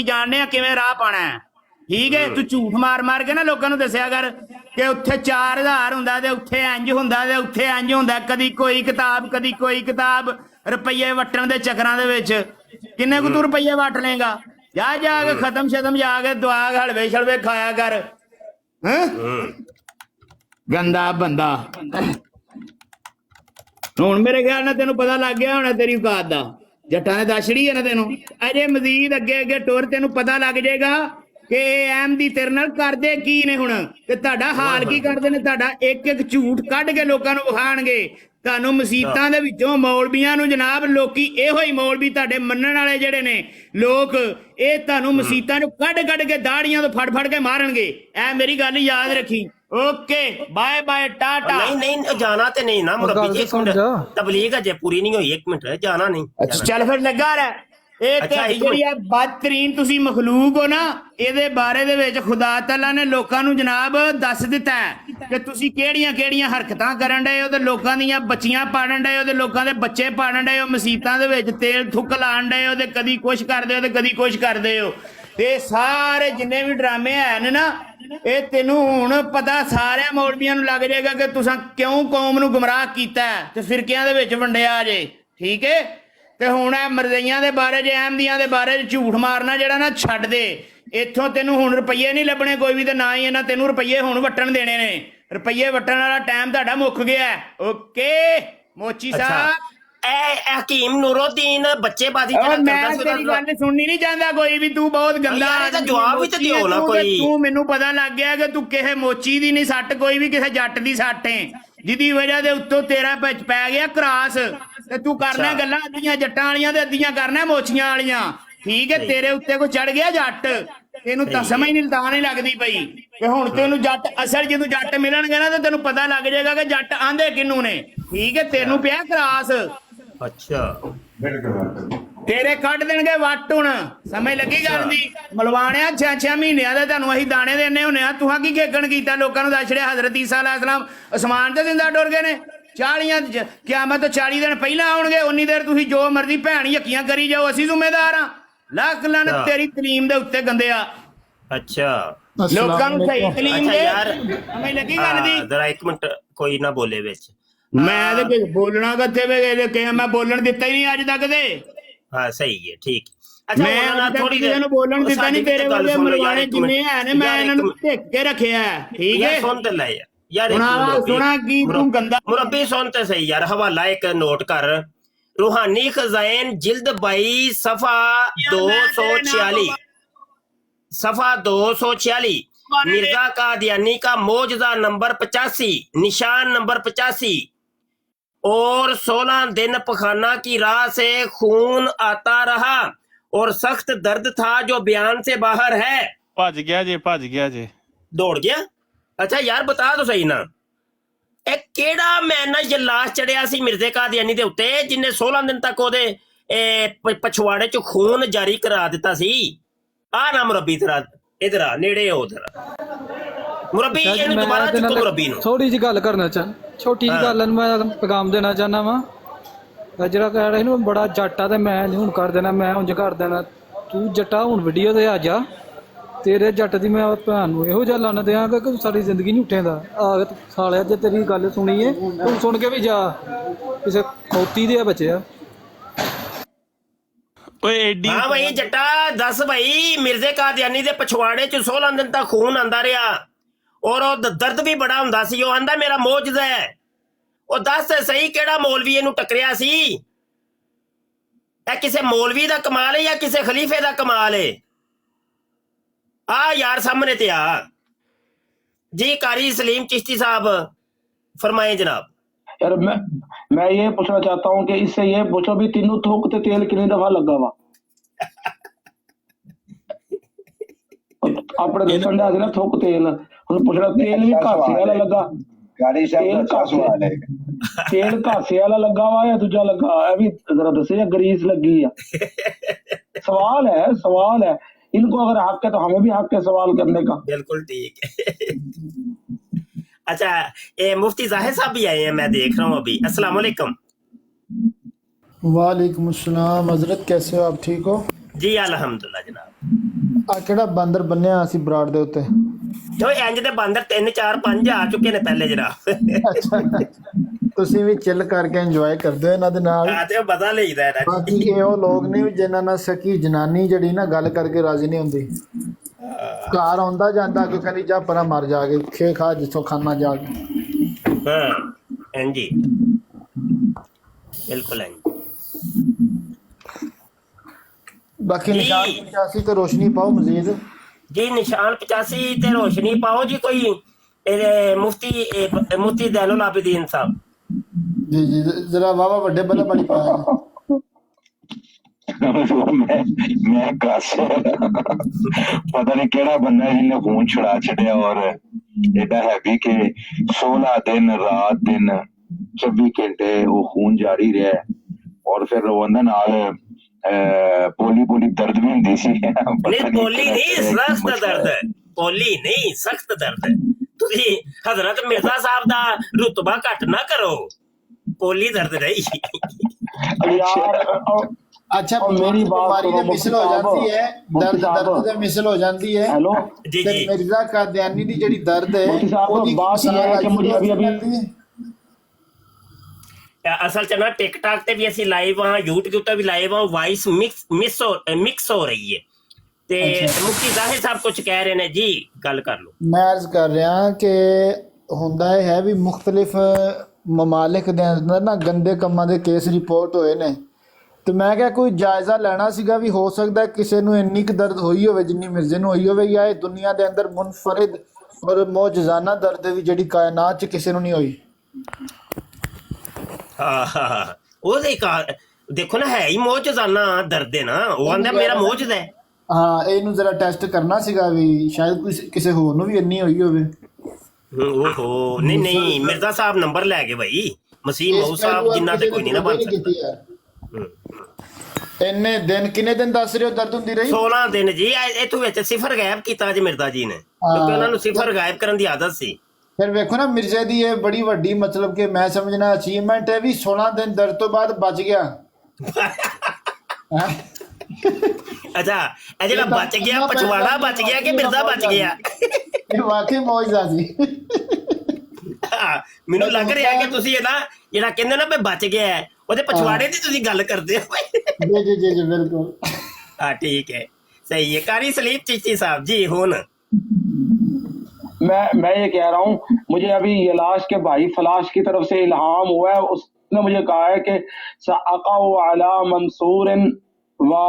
ਜਾਣਦੇ ਆ ਕਿਵੇਂ ਰਾਹ ਪਾਣਾ ਹੈ, ਠੀਕ ਹੈ। ਤੂੰ ਝੂਠ ਮਾਰ ਮਾਰ ਕੇ ਨਾ ਲੋਕਾਂ ਨੂੰ ਦੱਸਿਆ ਕਰ ਕਿ ਉੱਥੇ 4000 ਹੁੰਦਾ ਤੇ ਉੱਥੇ ਇੰਜ ਹੁੰਦਾ ਤੇ ਉੱਥੇ ਇੰਜ ਹੁੰਦਾ, ਕਦੀ ਕੋਈ ਕਿਤਾਬ ਕਦੀ ਕੋਈ ਕਿਤਾਬ, ਰੁਪਈਏ ਵਟਣ ਦੇ ਚੱਕਰਾਂ ਦੇ ਵਿੱਚ ਕਿੰਨੇ ਕੁ ਤੂੰ ਰੁਪਈਏ ਵਟ ਲੇਗਾ। ਜਾ ਜਾ ਕੇ ਖਤਮ ਸ਼ਤਮ ਜਾ ਕੇ ਦੁਆ ਹਲਵੇ ਛਲਵੇ ਖਾਇਆ ਕਰ। ਗੰਦਾ ਬੰਦਾ। ਹੁਣ ਮੇਰੇ ਖਿਆਲ ਨਾਲ ਤੈਨੂੰ ਪਤਾ ਲੱਗ ਗਿਆ ਹੋਣਾ ਤੇਰੀ ਔਕਾਤ ਦਾ। ਜੱਟਾਂ ਨੇ ਦੱਸ ਛੜੀ ਹੈ ਨਾ ਤੈਨੂੰ, ਅਜੇ ਮਜ਼ੀਦ ਅੱਗੇ ਅੱਗੇ ਟੁਰ ਤੈਨੂੰ ਪਤਾ ਲੱਗ ਜਾਏਗਾ ਕਿ ਅਹਿਮਦੀ ਤੇਰੇ ਨਾਲ ਕਰਦੇ ਕੀ ਨੇ ਹੁਣ, ਤੇ ਤੁਹਾਡਾ ਹਾਲ ਕੀ ਕਰਦੇ ਨੇ। ਤੁਹਾਡਾ ਇੱਕ ਇੱਕ ਝੂਠ ਕੱਢ ਕੇ ਲੋਕਾਂ ਨੂੰ ਵਿਖਾਣਗੇ। ਤੁਹਾਨੂੰ ਮਸੀਤਾਂ ਦੇ ਵਿੱਚੋਂ ਮੌਲਵੀਆਂ ਨੂੰ ਜਨਾਬ, ਲੋਕੀ ਇਹੋ ਹੀ ਮੌਲਵੀ ਤੁਹਾਡੇ ਮੰਨਣ ਵਾਲੇ ਜਿਹੜੇ ਨੇ ਲੋਕ, ਇਹ ਤੁਹਾਨੂੰ ਮਸੀਤਾਂ ਨੂੰ ਕੱਢ ਕੱਢ ਕੇ ਦਾੜੀਆਂ ਤੋਂ ਫੜ ਫੜ ਕੇ ਮਾਰਨਗੇ। ਇਹ ਮੇਰੀ ਗੱਲ ਯਾਦ ਰੱਖੀ। Okay bye bye tata. नहीं जाना तो नहीं ना मुरब्बी जी, एक मिनट तबलीग अजे पूरी नहीं हुई, एक मिनट जाना नहीं। अच्छा चल फिर लगा रहा ਇਹ ਤੇ ਜਿਹੜੀ ਆ ਬਦਤਰੀਨ ਤੁਸੀਂ ਮਖਲੂਕ ਹੋ ਨਾ, ਇਹਦੇ ਬਾਰੇ ਦੇ ਵਿੱਚ ਖੁਦਾ ਤਾਲਾ ਨੇ ਲੋਕਾਂ ਨੂੰ ਜਨਾਬ ਦੱਸ ਦਿੱਤਾ ਕਿ ਤੁਸੀਂ ਕਿਹੜੀਆਂ ਕਿਹੜੀਆਂ ਹਰਕਤਾਂ ਕਰਨ ਡਏ ਹੋ, ਤੇ ਲੋਕਾਂ ਦੀਆਂ ਬੱਚੀਆਂ ਪਾੜਨ ਡਏ ਹੋ, ਤੇ ਲੋਕਾਂ ਦੇ ਬੱਚੇ ਪਾੜਨ ਡਏ ਹੋ, ਮਸੀਤਾਂ ਦੇ ਵਿੱਚ ਤੇਲ ਥੁੱਕ ਲਾਣ ਡਏ ਹੋ, ਤੇ ਕਦੀ ਕੁਛ ਕਰਦੇ ਹੋ ਤੇ ਕਦੀ ਕੁਛ ਕਰਦੇ ਹੋ। ਤੇ ਸਾਰੇ ਜਿੰਨੇ ਵੀ ਡਰਾਮੇ ਹਨ ਨਾ, ਇਹ ਤੈਨੂੰ ਹੁਣ ਪਤਾ ਸਾਰਿਆਂ ਮੌਲਵੀਆਂ ਨੂੰ ਲੱਗ ਜਾਏਗਾ ਕਿ ਤੁਸੀਂ ਕਿਉਂ ਕੌਮ ਨੂੰ ਗੁੰਮਰਾਹ ਕੀਤਾ ਤੇ ਫਿਰਕਿਆਂ ਦੇ ਵਿੱਚ ਵੰਡਿਆ ਜੇ, ਠੀਕ ਹੈ। ਤੇ ਹੁਣ ਇਹ ਮਰਜ਼ਈਆਂ ਦੇ ਬਾਰੇ ਜੇ ਅਹਿਮਦੀਆਂ ਦੇ ਬਾਰੇ ਝੂਠ ਮਾਰਨਾ ਜਿਹੜਾ ਨਾ ਛੱਡ ਦੇ। ਇੱਥੋਂ ਤੈਨੂੰ ਹੁਣ ਰੁਪਈਏ ਨਹੀਂ ਲੱਭਣੇ ਕੋਈ ਵੀ, ਤੇ ਨਾ ਹੀ ਇਹਨਾਂ ਤੈਨੂੰ ਰੁਪਈਏ ਹੁਣ ਵਟਣ ਦੇਣੇ ਨੇ। ਰੁਪਈਏ ਵਟਣ ਵਾਲਾ ਟਾਈਮ ਤੁਹਾਡਾ ਮੁੱਕ ਗਿਆ। ਓਕੇ ਮੋਚੀ ਸਾਹਿਬ। ਹਕੀਮ ਨੂਰੁद्दीन ਬੱਚੇਬਾਜ਼ੀ ਮੈਂ ਤੇਰੀ ਗੱਲ ਸੁਣਨੀ ਨਹੀਂ ਚਾਹੁੰਦਾ ਕੋਈ ਵੀ, ਤੂੰ ਬਹੁਤ ਗੰਦਾ ਜਵਾਬ ਵੀ ਤੇ ਦਿਓ ਨਾ ਕੋਈ। ਤੂੰ ਮੈਨੂੰ ਪਤਾ ਲੱਗ ਗਿਆ ਕਿ ਤੂੰ ਕਿਸੇ ਮੋਚੀ ਦੀ ਨਹੀਂ ਸੱਟ, ਕੋਈ ਵੀ ਕਿਸੇ ਜੱਟ ਦੀ ਸੱਟ ਹੈ, ਜਿਹਦੀ ਵਜ੍ਹਾ ਦੇ ਉੱਤੋਂ ਤੇਰਾ ਵਿੱਚ ਪੈ ਗਿਆ ਕਰਾਸ, ਤੇ ਤੂੰ ਕਰਨਾ ਗੱਲਾਂ ਅੱਧੀਆਂ ਜੱਟਾਂ ਵਾਲੀਆਂ ਤੇ ਅੱਧੀਆਂ ਕਰਨਾ ਮੋਚੀਆਂ ਵਾਲੀਆਂ, ਠੀਕ ਹੈ। ਤੇਰੇ ਉੱਤੇ ਕੋਈ ਚੜ ਗਿਆ ਜੱਟ, ਤੈਨੂੰ ਤਾਂ ਸਮਝ ਨਹੀਂ ਤਾਂ ਨਹੀਂ ਲੱਗਦੀ ਪਈ ਕਿ ਹੁਣ ਤੈਨੂੰ ਜੱਟ ਅਸਲ ਜਦੋਂ ਜੱਟ ਮਿਲਣਗੇ ਨਾ ਤੇ ਤੈਨੂੰ ਪਤਾ ਲੱਗ ਜਾਏਗਾ ਕਿ ਜੱਟ ਆਂਦੇ ਕਿਹਨੂੰ ਨੇ, ਠੀਕ ਹੈ। ਤੈਨੂੰ ਪਿਆ ਕਰਾਸ। ਅੱਛਾ ਤੇਰੇ ਕੱਢ ਦੇਣਗੇ ਵੱਟ। ਹੁਣ ਸਮਝ ਲੱਗੀ ਗੱਲ ਦੀ। ਮਲਵਾਣਿਆ 6 ਮਹੀਨਿਆਂ ਦੇ ਤੁਹਾਨੂੰ ਅਸੀਂ ਦਾਣੇ ਦੇਣੇ ਹੁੰਨੇ ਆ। ਤੁਹਾਂ ਕੀ ਗੇਗਣ ਕੀਤਾ ਲੋਕਾਂ ਨੂੰ ਦੱਸ ਛੜਿਆ। ਹਜ਼ਰਤ ਈਸਾ ਅਲੈਹਿਸਲਾਮ ਅਸਮਾਨ ਤੇ ਜ਼ਿੰਦਾ ਟੁਰ ਗਏ ਨੇ। 40 ਕਿਆਮਤ ਤੋਂ 40 ਦਿਨ ਪਹਿਲਾਂ ਆਉਣਗੇ। ਉਨੀ ਦੇਰ ਤੁਸੀਂ ਜੋ ਮਰਜ਼ੀ ਭੈਣ ਯਕੀਆਂ ਕਰੀ ਜਾਓ, ਅਸੀਂ ਜ਼ਿੰਮੇਦਾਰ ਆ। ਲੱਖ ਲਾਨਤ ਤੇਰੀ ਤਲੀਮ ਦੇ ਉੱਤੇ ਗੰਦਿਆ। ਅੱਛਾ ਲੋਕਾਂ ਨੂੰ ਸਹੀ ਤਲੀਮ ਦੇ ਯਾਰ ਸਮਝ ਲੱਗੀ ਗੱਲ ਦੀ। ਜ਼ਰਾ ਇੱਕ ਮਿੰਟ ਕੋਈ ਨਾ ਬੋਲੇ ਵਿੱਚ। ਮੈਂ ਤੇ ਬੋਲਣਾ ਕਿੱਥੇ ਵੇ ਕਿ ਮੈਂ ਬੋਲਣ ਦਿੱਤਾ ਹੀ ਨਹੀਂ ਅੱਜ ਤੱਕ ਦੇ। ਹਾਂ ਸਹੀ ਹੈ ਠੀਕ। ਮੈਂ ਥੋੜੀ ਦੇਰ ਨੂੰ ਬੋਲਣ ਦਿੱਤਾ ਨਹੀਂ। ਤੇਰੇ ਵਰਗੇ ਮਲਵਾਣੇ ਜਿੰਨੇ ਹੈ ਨੇ ਮੈਂ ਇਹਨਾਂ ਨੂੰ ਢੱਕ ਕੇ ਰੱਖਿਆ, ਠੀਕ ਹੈ। ਸੁਣ ਤੇ ਲੈ ਯਾਰ ਸੁਣਾ ਕੀ ਤੂੰ ਗੰਦਾ ਮੁਰੱਬੀ ਸੁਣ ਤੇ ਸਹੀ ਯਾਰ। ਹਵਾਲਾ ਇੱਕ ਨੋਟ ਕਰ, रूहानी खजाइन जिल्द 22 सफा 246 सफा 246 मिर्जा कादियानी का मौजदा नंबर 85 निशान नंबर 85 और 16 दिन पखाना की राह से खून आता रहा और सख्त दर्द था जो बयान से बाहर है। भज गया जे दौड़ गया। अच्छा यार बता तो सही ना, ਇਹ ਕਿਹੜਾ ਮੈਨਾ ਜਲਾਸ ਚੜਿਆ ਸੀ ਮਿਰਜ਼ੇ ਕਾਦੀਆਨੀ ਦੇ ਉੱਤੇ ਜਿੰਨੇ 16 ਦਿਨ ਤੱਕ ਉਹਦੇ ਪਛਵਾੜੇ ਚ ਖੂਨ ਜਾਰੀ ਕਰਾ ਦਿੱਤਾ ਸੀ। ਆ ਨਾ ਮੁਰੱਬੀ ਤੇਰਾ ਇਧਰ ਆ ਨੇੜੇ ਹੋ ਤੇਰਾ ਮੁਰੱਬੀ। ਇਹਨੂੰ ਦੁਬਾਰਾ ਚੁੱਕੋ ਮੁਰੱਬੀ ਨੂੰ। ਥੋੜੀ ਜਿਹੀ ਗੱਲ ਕਰਨਾ ਚਾਹ, ਛੋਟੀ ਜਿਹੀ ਗੱਲ ਨੂੰ ਮੈਂ ਪੈਗਾਮ ਦੇਣਾ ਚਾਹਨਾ ਵਾ। ਜਿਹੜਾ ਕਹਿ ਰਿਹਾ ਇਹਨੂੰ ਬੜਾ ਜੱਟ ਆ ਤੇ ਮੈਂ ਨਹੀਂ ਹੁਣ ਕਰ ਦੇਣਾ, ਮੈਂ ਉਂਝ ਕਰ ਦੇਣਾ। ਤੂੰ ਜੱਟਾ ਹੁਣ ਵੀਡੀਓ ਤੇ ਆ ਜਾ। ਤੇਰੇ ਜੱਟ ਦੀ ਮੈਂ ਭੈਣ ਨੂੰ ਇਹੋ ਜਿਹਾ ਲੰਨ ਦਿਆਂਗਾ ਕਿ ਸਾਰੀ ਜ਼ਿੰਦਗੀ ਨਹੀਂ ਉੱਠੇਂਦਾ। ਆ ਸਾਲਿਆ ਜੇ ਤੇਰੀ ਗੱਲ ਸੁਣੀ ਏ ਤੂੰ ਸੁਣ ਕੇ ਵੀ ਜਾ, ਕਿਸੇ ਖੋਤੀ ਦੇ ਬੱਚਿਆ। ਓਏ ਐਡੀ ਹਾਂ ਭਾਈ ਜੱਟਾ ਦੱਸ ਭਾਈ, ਮਿਰਜ਼ੇ ਕਾਦੀਆਨੀ ਦੇ ਪਛਵਾੜੇ ਚ 16 ਦਿਨ ਤੱਕ ਖੂਨ ਆਂਦਾ ਰਿਹਾ ਔਰ ਉਹ ਦਰਦ ਵੀ ਬੜਾ ਹੁੰਦਾ ਸੀ। ਉਹ ਆਂਦਾ ਮੇਰਾ ਮੌਜਜ਼ਾ ਹੈ। ਉਹ ਦੱਸ ਸਹੀ ਕਿਹੜਾ ਮੌਲਵੀ ਇਹਨੂੰ ਟੱਕਰਿਆ ਸੀ? ਇਹ ਕਿਸੇ ਮੌਲਵੀ ਦਾ ਕਮਾਲ ਹੈ ਜਾਂ ਕਿਸੇ ਖਲੀਫੇ ਦਾ ਕਮਾਲ ਹੈ? आ यार सामने ते आ जी। कारी सलीम चिश्ती साहब फरमाए जनाब। यार मैं ये पूछना चाहता हूँ कि इससे ये पूछो भी तीनों थोक ते तेल कितनी दफा लगा वा अपने दसन दे ना थोक तेल। हुन पूछना तेल भी घासे वाला लगा, तेल घासे वाला लगा वा या दूजा लगा? ए भी जरा दसे या ग्रीस लगी है। सवाल है इनको अगर हक है तो हमें भी हक है सवाल करने का। बिल्कुल ठीक है। अच्छा ये मुफ्ती जाहिर साहब भी आए हैं, मैं देख रहा हूँ अभी। अस्सलाम वालेकुम। वालेकुम अस्सलाम। हजरत कैसे हो आप, ठीक हो? जी अल्हम्दुलिल्लाह जनाब। ਆ ਕਿਹੜਾ ਬਾਂਦਰ ਬੰਨਿਆ ਸੀ ਬਰਾੜ ਦੇ ਉੱਤੇ? ਜੋ ਇੰਜ ਦੇ ਬਾਂਦਰ 3 4 5 ਆ ਚੁੱਕੇ ਨੇ ਪਹਿਲੇ ਜਨਾਬ। ਅੱਛਾ, ਤੁਸੀਂ ਵੀ ਚਿੱਲ ਕਰਕੇ ਇੰਜੋਏ ਕਰਦੇ ਹੋ ਇਹਨਾਂ ਦੇ ਨਾਲ। ਆ ਤੇ ਉਹ ਪਤਾ ਲਈਦਾ ਹੈ ਨਾ। ਬਾਕੀ ਇਹ ਉਹ ਲੋਕ ਨੇ ਵੀ ਜਿਨ੍ਹਾਂ ਨਾਲ ਸਕੀ ਜਨਾਨੀ ਜਿਹੜੀ ਨਾ ਗੱਲ ਕਰਕੇ ਰਾਜ਼ੀ ਨਹੀਂ ਹੁੰਦੀ, ਘਰ ਆਉਂਦਾ ਜਾਂਦਾ ਕਿ ਕਹਿੰਦੀ ਜਾ ਪਰਾਂ ਮਰ ਜਾ ਕੇ ਖੇ ਖਾ ਜਿੱਥੋਂ ਖਾਣਾ ਜਾ ਕੇ। ਹਾਂ ਹਾਂਜੀ ਬਿਲਕੁਲ ਹੈ। ਬਾਕੀ ਜੀ। ਨਿਸ਼ਾਨ 85 ਤੇ ਰੋਸ਼ਨੀ ਪਾਓ ਮਜ਼ੀਦ। ਜੀ ਨਿਸ਼ਾਨ 85 ਤੇ ਰੋਸ਼ਨੀ ਪਾਓ ਜੀ। ਕੋਈ ਇਹ ਮੁਫਤੀ ਜ਼ੈනුਲ ਆਬਦੀਨ ਸਾਹਿਬ। ਜੀ ਜੀ ਜਰਾ ਵਾਵਾ ਵੱਡੇ ਬੱਲੇ ਵਾਲੀ ਪਾਇਆ मैं कस पता नहीं केड़ा बंदा है जिन्हें खून छुड़ा छड़िया और एडा हैवी के 16 दिन रात दिन 24 घंटे वो खून जारी रहा है। और फिर वो अंदर नाल पोली दर्द भी हुंदी सी। नहीं पोली नहीं सख्त दर्द है। पोली नहीं सख्त दर्द है। ਤੁਸੀਂ हजरत मिर्जा साहब ਦਾ ਰੁਤਬਾ ਘੱਟ ਨਾ ਕਰੋ। पोली दर्द नहीं। यार अच्छा मेरी बात बीमारी सुनो, ने मिसल हो मुफ्ती जाती है, मुफ्ती दर्द साहब। दर्द से मिसल हो जाती है। हेलो जी फिर जी मिर्जा कादियानी दी जेड़ी दर्द है मुफ्ती साहब, ओदी बात ये है कि मुझे अभी ਅਸਲ ਚ ਨਾ ਟਿਕਟੌਕ ਤੇ ਵੀ ਅਸੀਂ ਲਾਈਵ ਹਾਂ, YouTube ਤੇ ਵੀ ਲਾਈਵ ਹਾਂ। ਵਾਇਸ ਮਿਕਸ ਹੋ ਰਹੀ ਹੈ ਤੇ ਮੁਫਤੀ ਜ਼ਾਹਿਰ ਸਾਹਿਬ ਕੁਝ ਕਹਿ ਰਹੇ ਨੇ ਜੀ। ਗੱਲ ਕਰ ਲਓ। मैं अर्ज कर रहा कि ਹੁੰਦਾ ਇਹ ਹੈ ਵੀ ਮੁxtਲਿਫ ਮਮਾਲਿਕ ਦੇ ਅੰਦਰ ਨਾ ਗੰਦੇ ਕੰਮਾਂ ਦੇ ਕੇਸ ਰਿਪੋਰਟ ਹੋਏ ਨੇ ਤੇ ਮੈਂ ਕਿਹਾ ਕੋਈ ਜਾਇਜ਼ਾ ਲੈਣਾ ਸੀਗਾ ਵੀ ਹੋ ਸਕਦਾ ਕਿਸੇ ਨੂੰ ਇੰਨੀ ਕੁ ਦਰਦ ਹੋਈ ਹੋਵੇ ਜਿੰਨੀ ਮਿਰਜ਼ੇ ਨੂੰ ਹੋਈ ਹੋਵੇ, ਜਾਂ ਇਹ ਦੁਨੀਆ ਦੇ ਅੰਦਰ ਮੁਨਫਰਿਦ ਔਰ ਮੌਜਜ਼ਾਨਾ ਦਰਦ ਵੀ ਜਿਹੜੀ ਕਾਇਨਾਤ 'ਚ ਕਿਸੇ ਨੂੰ ਨਹੀਂ ਹੋਈ। ਹਾਂ ਉਹਦੇ ਦੇਖੋ ਨਾ ਹੈ ਹੀ ਮੌਜਜ਼ਾਨਾ ਦਰਦ ਹੈ ਨਾ। ਉਹ ਆਂਦਾ ਮੇਰਾ ਮੌਜਜ਼ ਹੈ। ਹਾਂ ਇਹਨੂੰ ਜ਼ਰਾ ਟੈਸਟ ਕਰਨਾ ਸੀਗਾ ਵੀ ਸ਼ਾਇਦ ਕਿਸੇ ਹੋਰ ਨੂੰ ਵੀ ਇੰਨੀ ਹੋਈ ਹੋਵੇ। ਓਹੋ ਨਹੀਂ ਨਹੀਂ ਮਿਰਜ਼ਾ ਸਾਹਿਬ ਨੰਬਰ ਲੈ ਗਏ ਭਾਈ। ਮਸੀਹ ਮਊ ਸਾਹਿਬ ਜਿੰਨਾ ਤੇ ਕੋਈ ਨਹੀਂ ਨਾ ਬਣ ਸਕਦਾ। ਇੰਨੇ ਦਿਨ ਕਿੰਨੇ ਦਿਨ ਦੱਸ ਰਹੇ ਹੋ ਦਰਦ ਹੁੰਦੀ ਰਹੀ? 16 ਦਿਨ ਜੀ। ਇਥੋਂ ਵਿੱਚ ਸਿਫਰ ਗਾਇਬ ਕੀਤਾ ਜੀ ਮਿਰਜ਼ਾ ਜੀ ਨੇ, ਕਿਉਂਕਿ ਉਹਨਾਂ ਨੂੰ ਸਿਫਰ ਗਾਇਬ ਕਰਨ ਦੀ ਆਦਤ ਸੀ। ਫਿਰ ਵੇਖੋ ਨਾ ਮਿਰਜ਼ੇ ਦੀ ਇਹ ਬੜੀ ਵੱਡੀ ਮਤਲਬ ਕਿ ਮੈਂ ਸਮਝਣਾ ਅਚੀਵਮੈਂਟ ਹੈ ਵੀ 16 ਦਿਨ ਦਰਦ ਤੋਂ ਬਾਅਦ ਬਚ ਗਿਆ। ਅੱਛਾ ਇਹ ਜਿਹੜਾ ਬਚ ਗਿਆ ਪਛਵਾੜਾ ਬਚ ਗਿਆ ਕਿ ਮਿਰਜ਼ਾ ਬਚ ਗਿਆ? ਇਹ ਵਾਕਈ ਮੌਜਜ਼ਾ ਸੀ। ਮੈਨੂੰ ਲੱਗ ਰਿਹਾ ਕਿ ਤੁਸੀਂ ਇਹ ਨਾ ਜਿਹੜਾ ਕਹਿੰਦੇ ਨਾ ਮੈਂ ਬਚ ਗਿਆ ਉਹਦੇ ਪਛਵਾੜੇ ਦੀ ਤੁਸੀਂ ਗੱਲ ਕਰਦੇ ਹੋ। जी जी जी जी बिल्कुल। हाँ ठीक है सही है। कारी सलीम चिश्ती साहब जी हो न। मैं ये कह रहा हूँ, मुझे अभी यलाश के भाई फलाश की तरफ से इल्हाम हुआ है। उसने मुझे कहा है कि सअक़अउ अला मंसूरिन व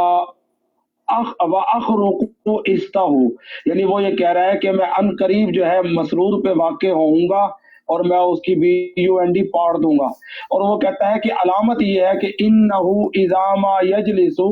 अखरुक़ु इस्तहु, यानी वो ये कह रहा है कि मैं अन करीब जो है मसरूर पे वाक़े होऊंगा और मैं उसकी BUND पाड़ दूंगा। और वो कहता है कि अलामत ये है कि इन्नहु इज़ामा यजलिसु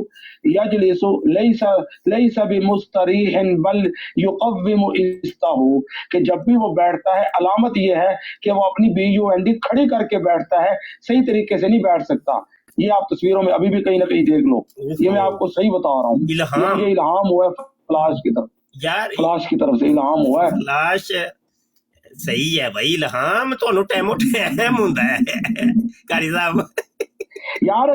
लैसा बिमुस्तरीहिन बल युक़व्विमु इस्तहु, कि जब भी वो बैठता है अलामत ये है कि वो अपनी BUND खड़ी करके बैठता है, सही तरीके से नहीं बैठ सकता। ये आप तस्वीरों में अभी भी कहीं ना कहीं देख लो। ये मैं आपको सही बता रहा हूँ। ये इल्हाम हुआ है फलाश की तरफ, यार फलाश की तरफ से इल्हाम हुआ है। फलाश सही है भाई। इल्हाम ਤੁਹਾਨੂੰ ਟੈਮੋ ਟੈਮ ਹੁੰਦਾ ਹੈ कारी साहब। यार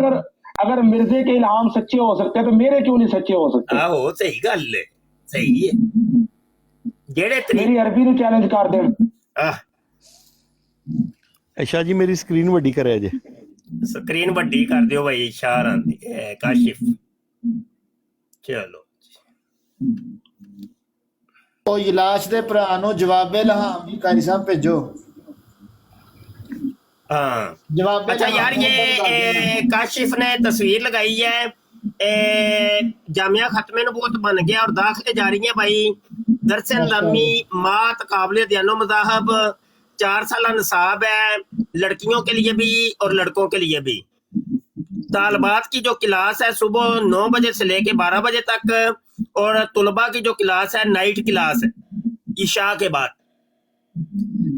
अगर मिर्जे के इल्हाम सच्चे हो सकते हैं तो मेरे क्यों नहीं सच्चे हो सकते? ਆਹੋ ਸਹੀ ਗੱਲ ਹੈ ਸਹੀ ਹੈ। ਜਿਹੜੇ मेरी अरबी ਨੂੰ चैलेंज कर दें। ਅੱਛਾ ਜੀ ਮੇਰੀ ਸਕਰੀਨ ਵੱਡੀ ਕਰਿਆ ਜੇ। ਸਕਰੀਨ ਵੱਡੀ ਕਰ ਦਿਓ ਭਾਈ। ਇਸ਼ਾਰਾ ਆਂਦੀ ਹੈ ਕਾਸ਼ਿਫ। ਚਲੋ ਉਹ ਇਲਾਜ ਦੇ ਭਰਾ ਨੂੰ ਜਵਾਬੇ ਲਹਾਮ ਵੀ ਕਾਰੀ ਸਾਹਿਬ ਭੇਜੋ। हाँ जवाब अच्छा यार ये काशिफ ने तस्वीर लगाई है। जामिया खत्मे नबूवत बन गया और दाखिले जारी है भाई। दरसन लम्मी मात काबिल दियानो मज़ाहब 4 साल निसाब है लड़कियों के लिए भी और लड़कों के लिए भी। तालबात की जो क्लास है सुबह 9 बजे से लेके 12 बजे तक, और तुलबा की जो क्लास है नाइट क्लास है ईशा के बाद।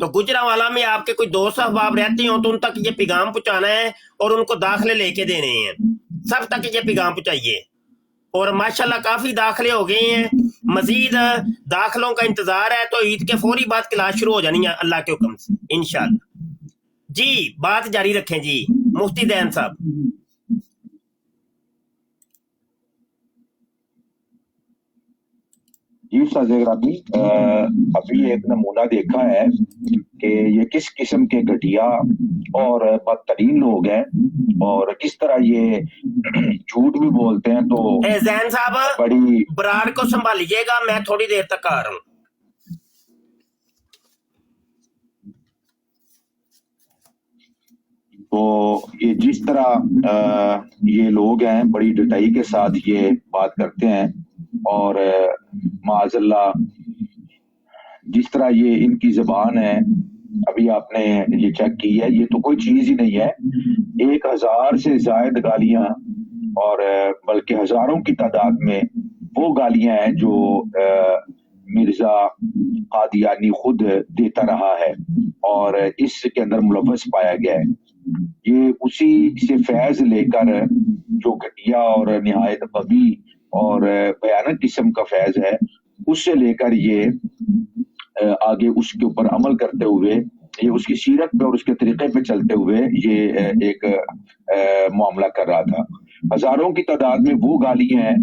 तो गुजरांवाला में आपके कोई दोस्त अहबाब रहते हो तो उन तक ये पैगाम पहुंचाना है और उनको दाखिले लेके देने हैं। सब तक ये पैगाम पहुंचाइए। और माशाल्लाह काफी दाखिले हो गए हैं, मजीद दाखिलों का इंतजार है। तो ईद के फौरी बाद क्लास शुरू हो जानी है अल्लाह के हुक्म से इंशाल्लाह। जी बात जारी रखें जी मुफ्ती दैन साहब। जी उस्ताद ज़ेर अभी एक नमूना देखा है कि ये किस किस्म के घटिया और बदतरीन लोग हैं और किस तरह ये झूठ भी बोलते हैं। तो जैन साहब बड़ी बराड़ को संभालिएगा, मैं थोड़ी देर तक आ रहा हूँ। तो ये जिस तरह ये लोग हैं बड़ी डटाई के साथ ये बात करते हैं और माज़अल्लाह जिस तरह ये इनकी ज़बान है, अभी आपने ये चेक की है, ये तो कोई चीज़ ही नहीं है। 1000 से ज़ायद गालियां और बल्कि हज़ारों की तादाद में वो गालियां हैं जो मिर्ज़ा कादियानी खुद देता रहा है और इसके अंदर मुलव्वस पाया गया है। ये उसी से फैज़ लेकर जो घटिया और निहायत कबी और भयानक किस्म का फैज़ है, उससे लेकर ये आगे उसके ऊपर अमल करते हुए, ये उसकी सीरत पे और उसके तरीके पे चलते हुए ये एक मामला कर रहा था। हजारों की तादाद में वो गालियां हैं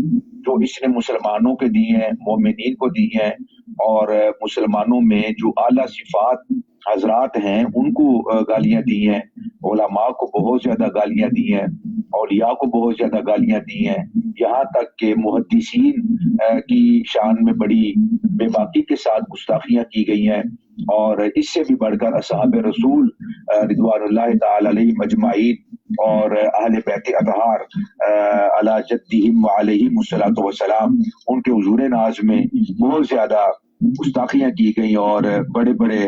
जो इसने मुसलमानों के दी हैं, मोमिनीन को दी हैं और मुसलमानों में जो आला सिफात हजरात हैं उनको गालियां दी हैं, उलमा को बहुत ज्यादा गालियां दी हैं, औलिया को बहुत ज्यादा गालियां दी हैं, यहाँ तक के मुहद्दिसीन की शान में बड़ी बेबाकी के साथ गुस्ताखियां की गई हैं और इससे भी बढ़कर असहाब रसूल रिदवानुल्लाह ताला अलैहिम अजमाइन और अहले बैत अतहार अला जद्दिहिम व अलैहिमुस्सलातु वस्सलाम उनके हुजूर नाज में बहुत ज्यादा गुस्ताखियां की गई और बड़े बड़े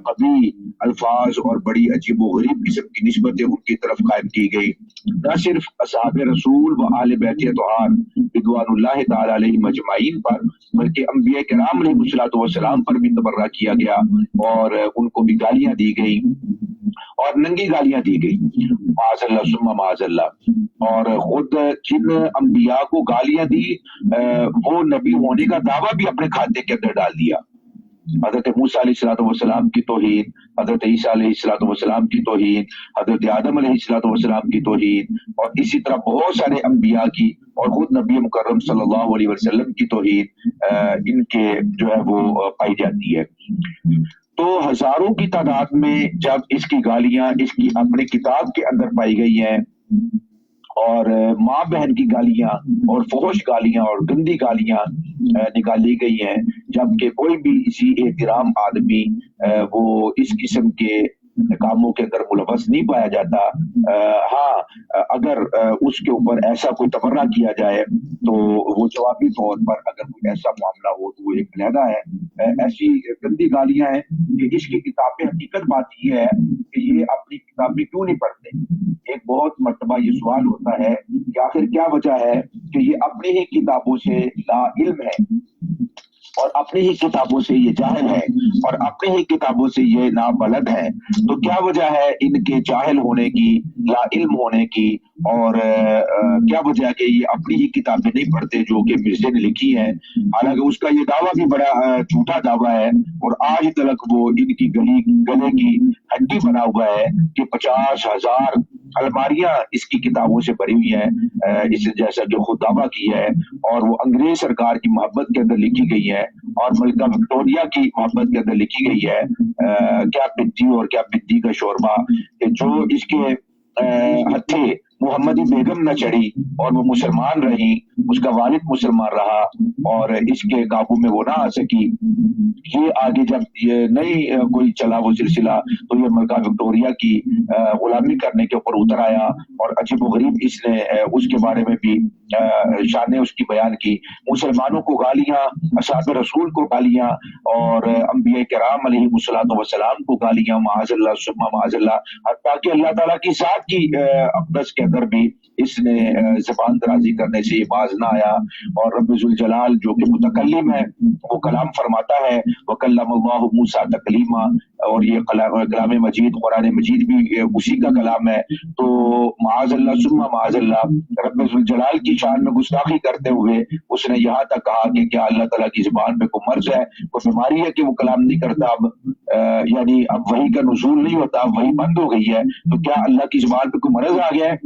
कभी अल्फाज और बड़ी अजीब व गरीब किस्म की निस्बतें उनकी तरफ कायम की गई। न सिर्फ असहाब रसूल व आले बैत अतहार रिदवानुल्लाह ताला अलैहिम अजमाइन पर बल्कि अंबिया किराम अलैहिमुस्सलातु वस्सलाम पर भी तबर्रा किया गया और उनको भी गालियां दी गई और नंगी गालियां दी गई, माज़अल्लाह सुम्मा माज़अल्लाह। और खुद जिन अंबिया को गालियां दी वो नबी होने का दावा भी अपने खाते के अंदर डाल दिया। हजरत मूसा अलैहिस्सलाम की तौहीन, हजरत ईसा अलैहिस्सलाम की तौहीन, हजरत आदम अलैहिस्सलाम की तौहीन और इसी तरह बहुत सारे अंबिया की और खुद नबी मुकर्रम सल्लल्लाहु अलैहि वसल्लम की तौहीन इनके जो है वो पाई जाती है। तो हजारों की तादाद में जब इसकी गालियां इसकी अपनी किताब के अंदर पाई गई हैं और माँ बहन की गालियां और फौश गालियां और गंदी गालियां निकाली गई हैं, जबकि कोई भी इसी एहतराम आदमी वो इस किस्म के कामों के अंदर मुलव्वस नहीं पाया जाता। हाँ, अगर उसके ऊपर ऐसा कोई तबर्रा किया जाए तो वो जवाबी तौर पर अगर कोई ऐसा मामला हो तो वो एक अलहदा है। ऐसी गंदी गालियां हैं कि इसकी किताबें, हकीकत बात ये है कि ये अपनी किताबें क्यों नहीं पढ़ते। एक बहुत मर्तबा ये सवाल होता है कि आखिर क्या वजह है कि ये अपनी ही किताबों से ला इल्म है और अपनी ही किताबों से ये जाहिल है और अपनी ही किताबों से ये नाबलद है। तो क्या वजह है इनके जाहिल होने की, ला इल्म होने की और क्या वजह है कि ये अपनी ही किताबें नहीं पढ़ते जो कि मिर्जे ने लिखी है। हालांकि उसका ये दावा भी बड़ा झूठा दावा है और आज तक वो इनकी गले की हड्डी बना हुआ है कि 50,000 अलमारियां इसकी किताबों से भरी हुई हैं, इस जैसा जो खुद दावा किया है और वो अंग्रेज सरकार की मोहब्बत के अंदर लिखी गई है और मलिका विक्टोरिया की मोहब्बत के अंदर लिखी गई है। क्या पिद्दी और क्या पिद्दी का शोरबा कि जो इसके हथे मोहम्मदी बेगम न चढ़ी और वो मुसलमान रही, उसका वालिद मुसलमान रहा और इसके काबू में वो ना आ सकी। ये आगे जब ये नहीं कोई चला वो सिलसिला तो ये मलिका विक्टोरिया की गुलामी करने के ऊपर उतर आया और अजीबोगरीब इसने उसके बारे में भी शान उसकी बयान की। मुसलमानों को गालियां, असहाब रसूल को गालियां और अंबिया किराम अलैहिमुस्सलातु वस्सलाम को गालियां, माअज़ल्लाह सुम्मा माअज़ल्लाह, हत्ता कि अल्लाह ताला की जात की अक़दस के अंदर भी इसने ज़बान दराजी करने से ये बाज ना आया। और रब्बुल ज़ुल जलाल जो कि मुतकल्लिम है वो कलाम फरमाता है, व कल्लमल्लाहु मूसा तकलीमा, और ये कलाम मजीद कुरान मजीद भी उसी का कलाम है। तो माअज़ल्लाह सुम्मा माअज़ल्लाह, रब्बुल ज़ुल जलाल की शान में गुस्ताखी करते हुए उसने यहाँ तक कहा कि क्या अल्लाह ताला की ज़बान पे कोई मर्ज है, कोई बीमारी है कि वो कलाम नहीं करता। अब यानी अब वही का नुज़ूल नहीं होता, वही बंद हो गई है। तो क्या अल्लाह की ज़बान पे कोई मर्ज आ गया है?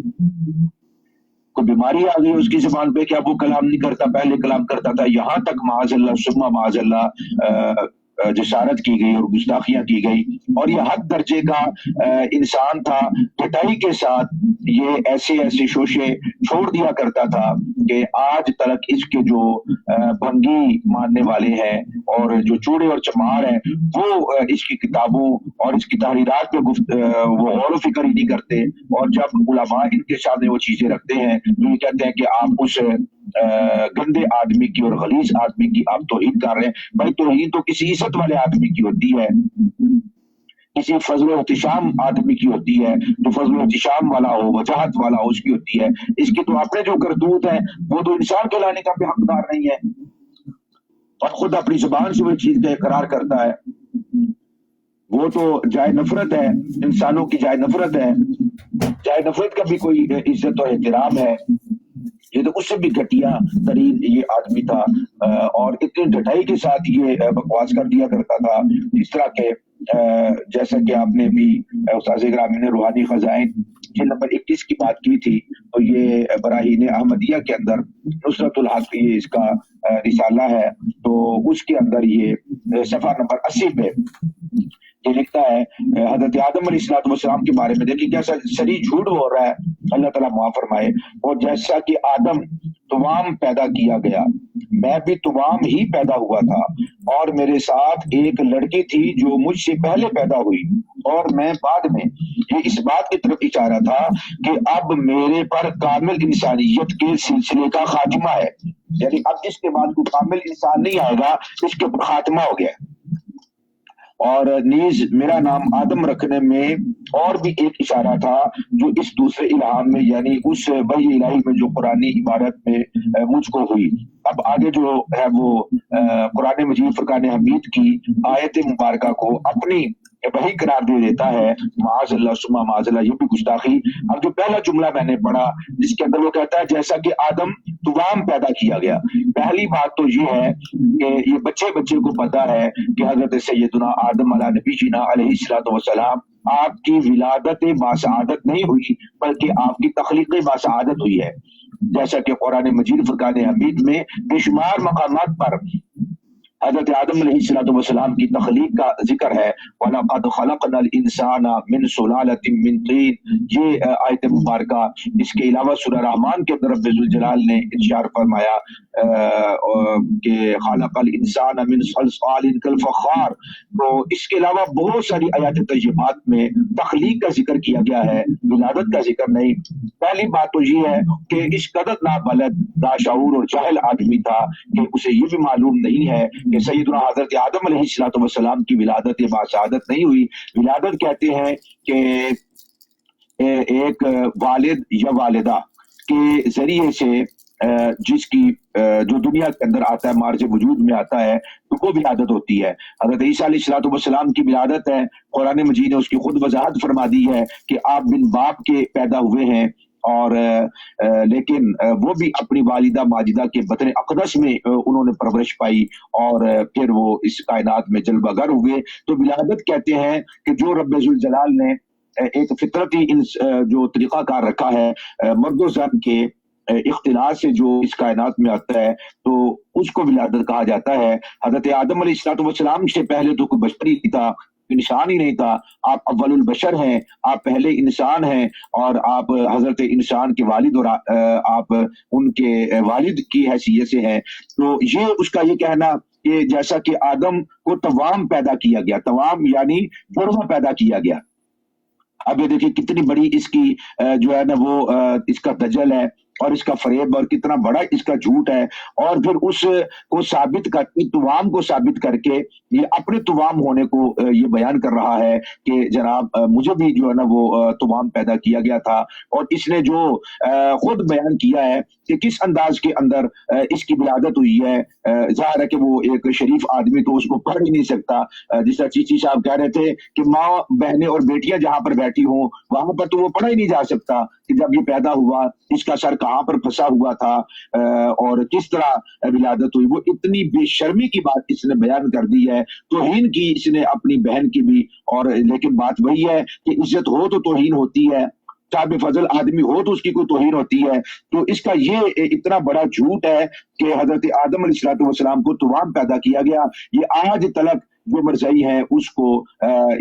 कोई बीमारी आ गई उसकी ज़बान पे, क्या वो कलाम नहीं करता, पहले कलाम करता था। यहाँ तक माज़अल्लाह सुम्मा माज़अल्लाह जसारत की गई और गुस्ताखियां की गई, और ये हद दर्जे का इंसान था। पिटाई के साथ ये ऐसे ऐसे शोशे छोड़ दिया करता था कि आज तक इसके जो भंगी मानने वाले हैं और जो चूड़े और चमार हैं वो इसकी किताबों और इसकी तहरीरात पे वो गौर व फिक्र ही नहीं करते। और जब उलमा इनके सामने वो चीजें रखते हैं तो ये कहते हैं कि आप उस गंदे आदमी की और गलीज आदमी की आप तौहीन कर रहे हैं। भाई तौहीन तो किसी इज्जत वाले आदमी की होती है, किसी फजल एहतिशाम आदमी की होती है, जो फजल एहतिशाम वाला हो, वजाहत वाला हो, उसकी होती है। इसकी तो अपने जो करतूत है वो तो इंसान कहलाने का भी हकदार नहीं है, और खुद अपनी जुबान से वो चीज का इकरार करता है। वो तो जाए नफरत है, इंसानों की जाए नफरत है, जाए नफरत का भी कोई इज्जत और एहतराम है। ये तो उससे भी घटिया तरीन ये आदमी था, और इतनी ढटाई के साथ ये बकवास कर दिया करता था। इस तरह के जैसा कि आपने भी उस्ताद ग्रामी ने रूहानी खजाइन जिल्द नंबर 21 की बात की थी, तो ये बराहीन अहमदिया के अंदर नुसरतुल हक ये इसका रिसाला है, तो उसके अंदर ये सफा नंबर 80 पे ये लिखता है हजरत आदम अलैहिस्सलाम के बारे में। देखिए कैसा सरी झूठ हो रहा है, अल्लाह ताला माफ फरमाए। और जैसा कि आदम तुवाम पैदा किया गया, मैं भी तुवाम ही पैदा हुआ था, और मेरे साथ एक लड़की थी जो मुझसे पहले पैदा हुई और मैं बाद में। ये इस बात की तरफ इशारा था कि अब मेरे पर कामिल इंसानियत के सिलसिले का खात्मा है, यानी अब इसके बाद कोई कामिल इंसान नहीं आएगा, इसके ऊपर खात्मा हो गया। और नीज मेरा नाम आदम रखने में और भी एक इशारा था जो इस दूसरे इल्हाम में, यानी उस वही इलाही में जो कुरानी इबारत में मुझको हुई। अब आगे जो है वो कुरान मजीद फुरकान हमीद की आयत मुबारका को अपनी वही करार दे देता है। माज़अल्लाह सुम्मा माज़अल्लाह, ये भी गुस्ताखी। अब जो पहला जुमला मैंने पढ़ा जिसके अंदर वो कहता है जैसा कि आदम तुवाम पैदा किया गया, पहली बात तो ये है कि ये बच्चे को पता है कि हजरत सैयदुना आदम अला नबीना अलैहिस्सलातु वस्सलाम आपकी विलादत बासआदत नहीं हुई बल्कि आपकी तख्लीक बासआदत हुई है। जैसा कि कुरान मजीद फुरकान हमीद में बेशुमार मकामात पर हजरत आदम अलैहिस्सलाम की तख्लीक का जिक्र है। वलक़द खलक़नल इंसाना मिन सुलालतिन मिन तीन, ये आयत मुबारका। इसके अलावा सूरह रहमान के अंदर रब्बुल जलाल ने इरशाद फरमाया कि खलक़ल इंसाना मिन सलसालिन कल फ़ख़ार। तो इसके अलावा बहुत सारी आयत तय्यबात में तख्लीक का जिक्र किया गया है, विलादत का जिक्र नहीं। पहली बात तो ये है कि इस कदर नाबलद, लाशऊर और जाहिल आदमी था कि उसे ये भी मालूम नहीं है कि सैयदुना हजरत आदम अलैहिस्सलातु वस्सलाम की विलादत बासआदत नहीं हुई। विलादत कहते हैं कि एक वालिद या वालिदा के जरिए से जिसकी जो दुनिया के अंदर आता है, मार्ज वजूद में आता है, तो वो विलादत होती है। हजरत ईसा अलैहिस्सलातु वस्सलाम की विलादत है, कुरान मजीद ने उसकी खुद वजाहत फरमा दी है कि आप बिन बाप के पैदा हुए हैं, और लेकिन वो भी अपनी वालिदा माजिदा के बतन अक़दस में उन्होंने परवरिश पाई और फिर वो इस कायनात में जलवागर हुए। तो विलादत कहते हैं कि जो रब्बुल जलाल ने एक फितरती जो तरीक़ाकार रखा है मर्द और ज़न के इख्तिलात से जो इस कायनात में आता है, तो उसको विलादत कहा जाता है। हजरत आदम अलैहिस्सलाम से पहले तो कोई बशर ही था, इंसान ही नहीं था। आप अव्वलुल बशर हैं, आप पहले इंसान हैं, और आप हजरत इंसान के वालिद और आप उनके वालिद की हैसियत से हैं। तो ये उसका ये कहना कि जैसा कि आदम को तवाम पैदा किया गया, तवाम यानी जुड़वा पैदा किया गया। अब ये देखिए कितनी बड़ी इसकी जो है ना वो इसका दजल है और इसका फरेब, और कितना बड़ा इसका झूठ है। और फिर उस को साबित करके, तुवाम को साबित करके ये अपने तुवाम होने को ये बयान कर रहा है कि जनाब मुझे भी जो है ना वो तुवाम पैदा किया गया था। और इसने जो खुद बयान किया है कि किस अंदाज के अंदर इसकी विलादत हुई है, जाहिर है कि वो एक शरीफ आदमी तो उसको पढ़ ही नहीं सकता। जिस तरह चीची साहब कह रहे थे कि माँ बहनें और बेटियां जहां पर बैठी हों वहां पर तो वो पढ़ा ही नहीं जा सकता कि जब ये पैदा हुआ इसका सर कहाँ पर फंसा हुआ था और किस तरह विलादत हुई। वो इतनी बेशर्मी की बात इसने बयान कर दी है, तौहीन की इसने अपनी बहन की भी। और लेकिन बात वही है कि इज्जत हो तो तौहीन होती है, साहब फजल आदमी हो तो उसकी कोई तौहीन होती है। तो इसका ये इतना बड़ा झूठ है कि हजरत आदम अलैहिस्सलाम को तूफ़ान पैदा किया गया, ये आज तलक जो मरज़ई है उसको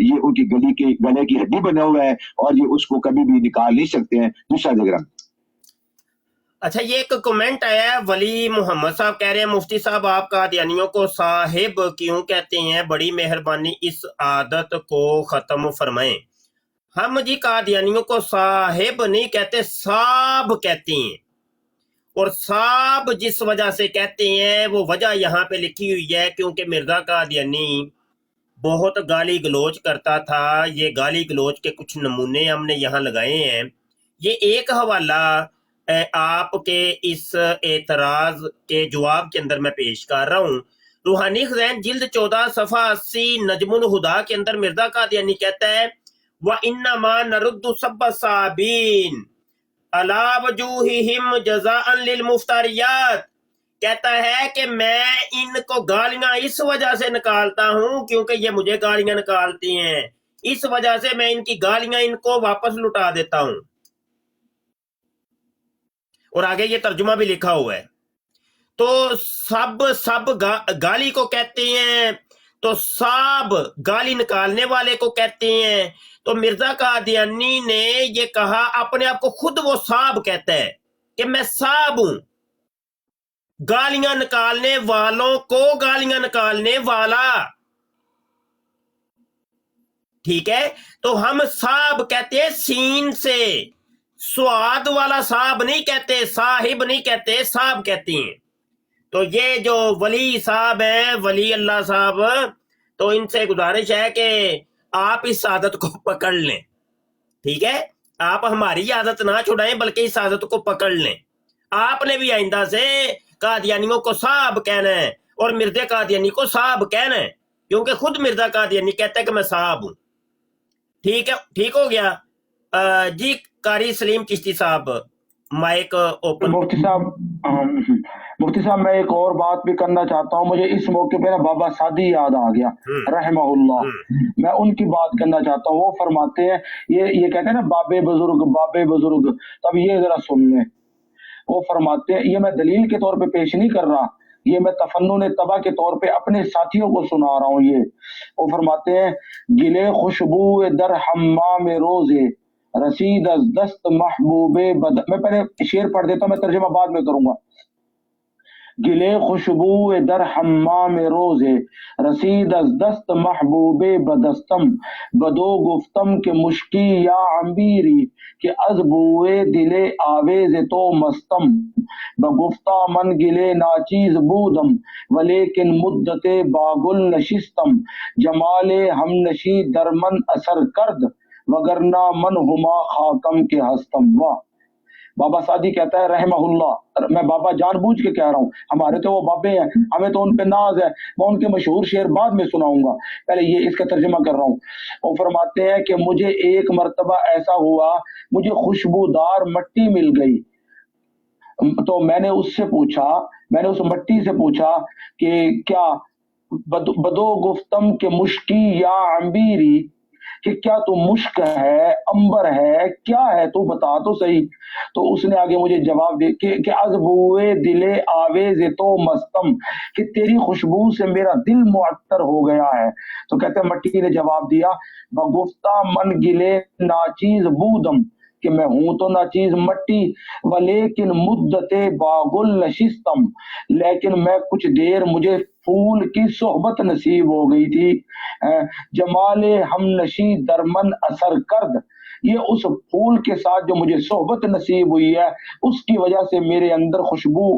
ये उनकी गले की हड्डी बना हुआ है और ये उसको कभी भी निकाल नहीं सकते हैं। दूसरा जगह अच्छा, ये एक कमेंट आया है, वली मोहम्मद साहब कह रहे हैं मुफ्ती साहब आप कादियानियों को साहिब क्यों कहते हैं, बड़ी मेहरबानी इस आदत को ख़त्म फरमाएं। हम जी कादियानियों को साहिब नहीं कहते, साब कहते हैं। और साब जिस वजह से कहते हैं वो वजह यहाँ पे लिखी हुई है, क्योंकि मिर्जा कादियानी बहुत गाली गलोच करता था। ये गाली गलोच के कुछ नमूने हमने यहाँ लगाए हैं। ये एक हवाला आपके इस एतराज के जवाब के अंदर मैं पेश कर रहा हूँ। रूहानी खज़ैन जिल्द 14 सफ़ा 80 नजमुल हुदा के अंदर मिर्जा कादियानी कहता है व इन्नमा नरुद्दु सब्ब साबीन अला वजूहिहिम जज़ाअन लिल मुफ्तारियात। कहता है कि मैं इनको गालियां इस वजह से निकालता हूं क्योंकि ये मुझे गालियां निकालती हैं, इस वजह से मैं इनकी गालियां इनको वापस लुटा देता हूं। और आगे ये तर्जुमा भी लिखा हुआ है। तो सब गाली को कहते हैं, तो साब गाली निकालने वाले को कहते हैं। तो मिर्जा कादियानी ने ये कहा, अपने आप को खुद वो साब कहता है कि मैं साब हूं, गालियां निकालने वालों को गालियां निकालने वाला। ठीक है, तो हम साब कहते हैं सीन से, स्वाद वाला साब नहीं कहते, साहिब नहीं कहते, साब कहते हैं। तो ये जो वली साहब हैं, वली अल्लाह साहब, तो इनसे गुजारिश है कि आप इस आदत को पकड़ लें। ठीक है, आप हमारी आदत ना छुड़ाएं बल्कि इस आदत को पकड़ लें। आपने भी आइंदा से कादियानियों को साहब कहना है और मिर्जा कादियानी को साहब कहना है, क्योंकि खुद मिर्जा कादियानी कहता है कि मैं साहब हूं। ठीक है, ठीक हो गया। जी कारी सलीम चिश्ती साहब, माइक ओपन। मुफ्ती साहब मैं एक और बात भी करना चाहता हूँ। मुझे इस मौके पे ना बाबा सादी याद आ गया रहमहुल्लाह। मैं उनकी बात करना चाहता हूँ। वो फरमाते हैं, ये कहते हैं ना बाबे बुजुर्ग, तब ये जरा सुन लें। वो फरमाते हैं, ये मैं दलील के तौर पे पेश नहीं कर रहा, ये मैं तफन्नुन तबा के तौर पे अपने साथियों को सुना रहा हूँ। ये वो फरमाते हैं, गिले खुशबू दर हम्माम रोजे रसीद अज दस्त महबूबे बद। मैं पहले शेर पढ़ देता हूँ, मैं तर्जुमा बाद में करूंगा। गिले खुशबू दर हम्माम रोजे रसीद अज दस्त महबूबे बदस्तम बदो गुफ्तम के मुश्की या अम्बीरी के अजबुए दिले आवेज तो मस्तम बगुफ्ता मन गिले नाचीज बूदम वलेकिन मुद्दते बागुल नशिस्तम जमाले हम नशी दरमन असर करद वगरना मन हुमा खाकम के हस्तम। वाह। बाबा सादी कहता है रहमहुल्लाह, मैं बाबा जानबूझ के कह रहा हूँ, हमारे तो वो बाबे हैं, हमें तो उन पे नाज है। मैं उनके मशहूर शेर बाद में सुनाऊंगा, पहले ये इसका तर्जुमा कर रहा हूँ। वो फरमाते हैं कि मुझे एक मर्तबा ऐसा हुआ, मुझे खुशबूदार मट्टी मिल गई। तो मैंने उससे पूछा, मैंने उस मट्टी से पूछा कि क्या बदो गुफ्तम के मुश्की या अम्बीरी, कि क्या तू मुश्क है, अंबर है, क्या है, तू बता तो सही। तो उसने आगे मुझे जवाब दे कि अज़बुए दिले आवेज़ तो मस्तम, कि तेरी खुशबू से मेरा दिल मुअत्तर हो गया है। तो कहते हैं मट्टी ने जवाब दिया, बगुफ्ता मन गिले नाचीज बूदम, कि मैं हूं तो नाचीज मट्टी, वलेकिन मुद्दते बागुल नशिस्तम, लेकिन मैं कुछ देर मुझे फूल की सोहबत नसीब हो गई थी। जमाले हम नशी दरमन असर करद, ये उस फूल के साथ जो मुझे सोहबत नसीब हुई है उसकी वजह से मेरे अंदर खुशबू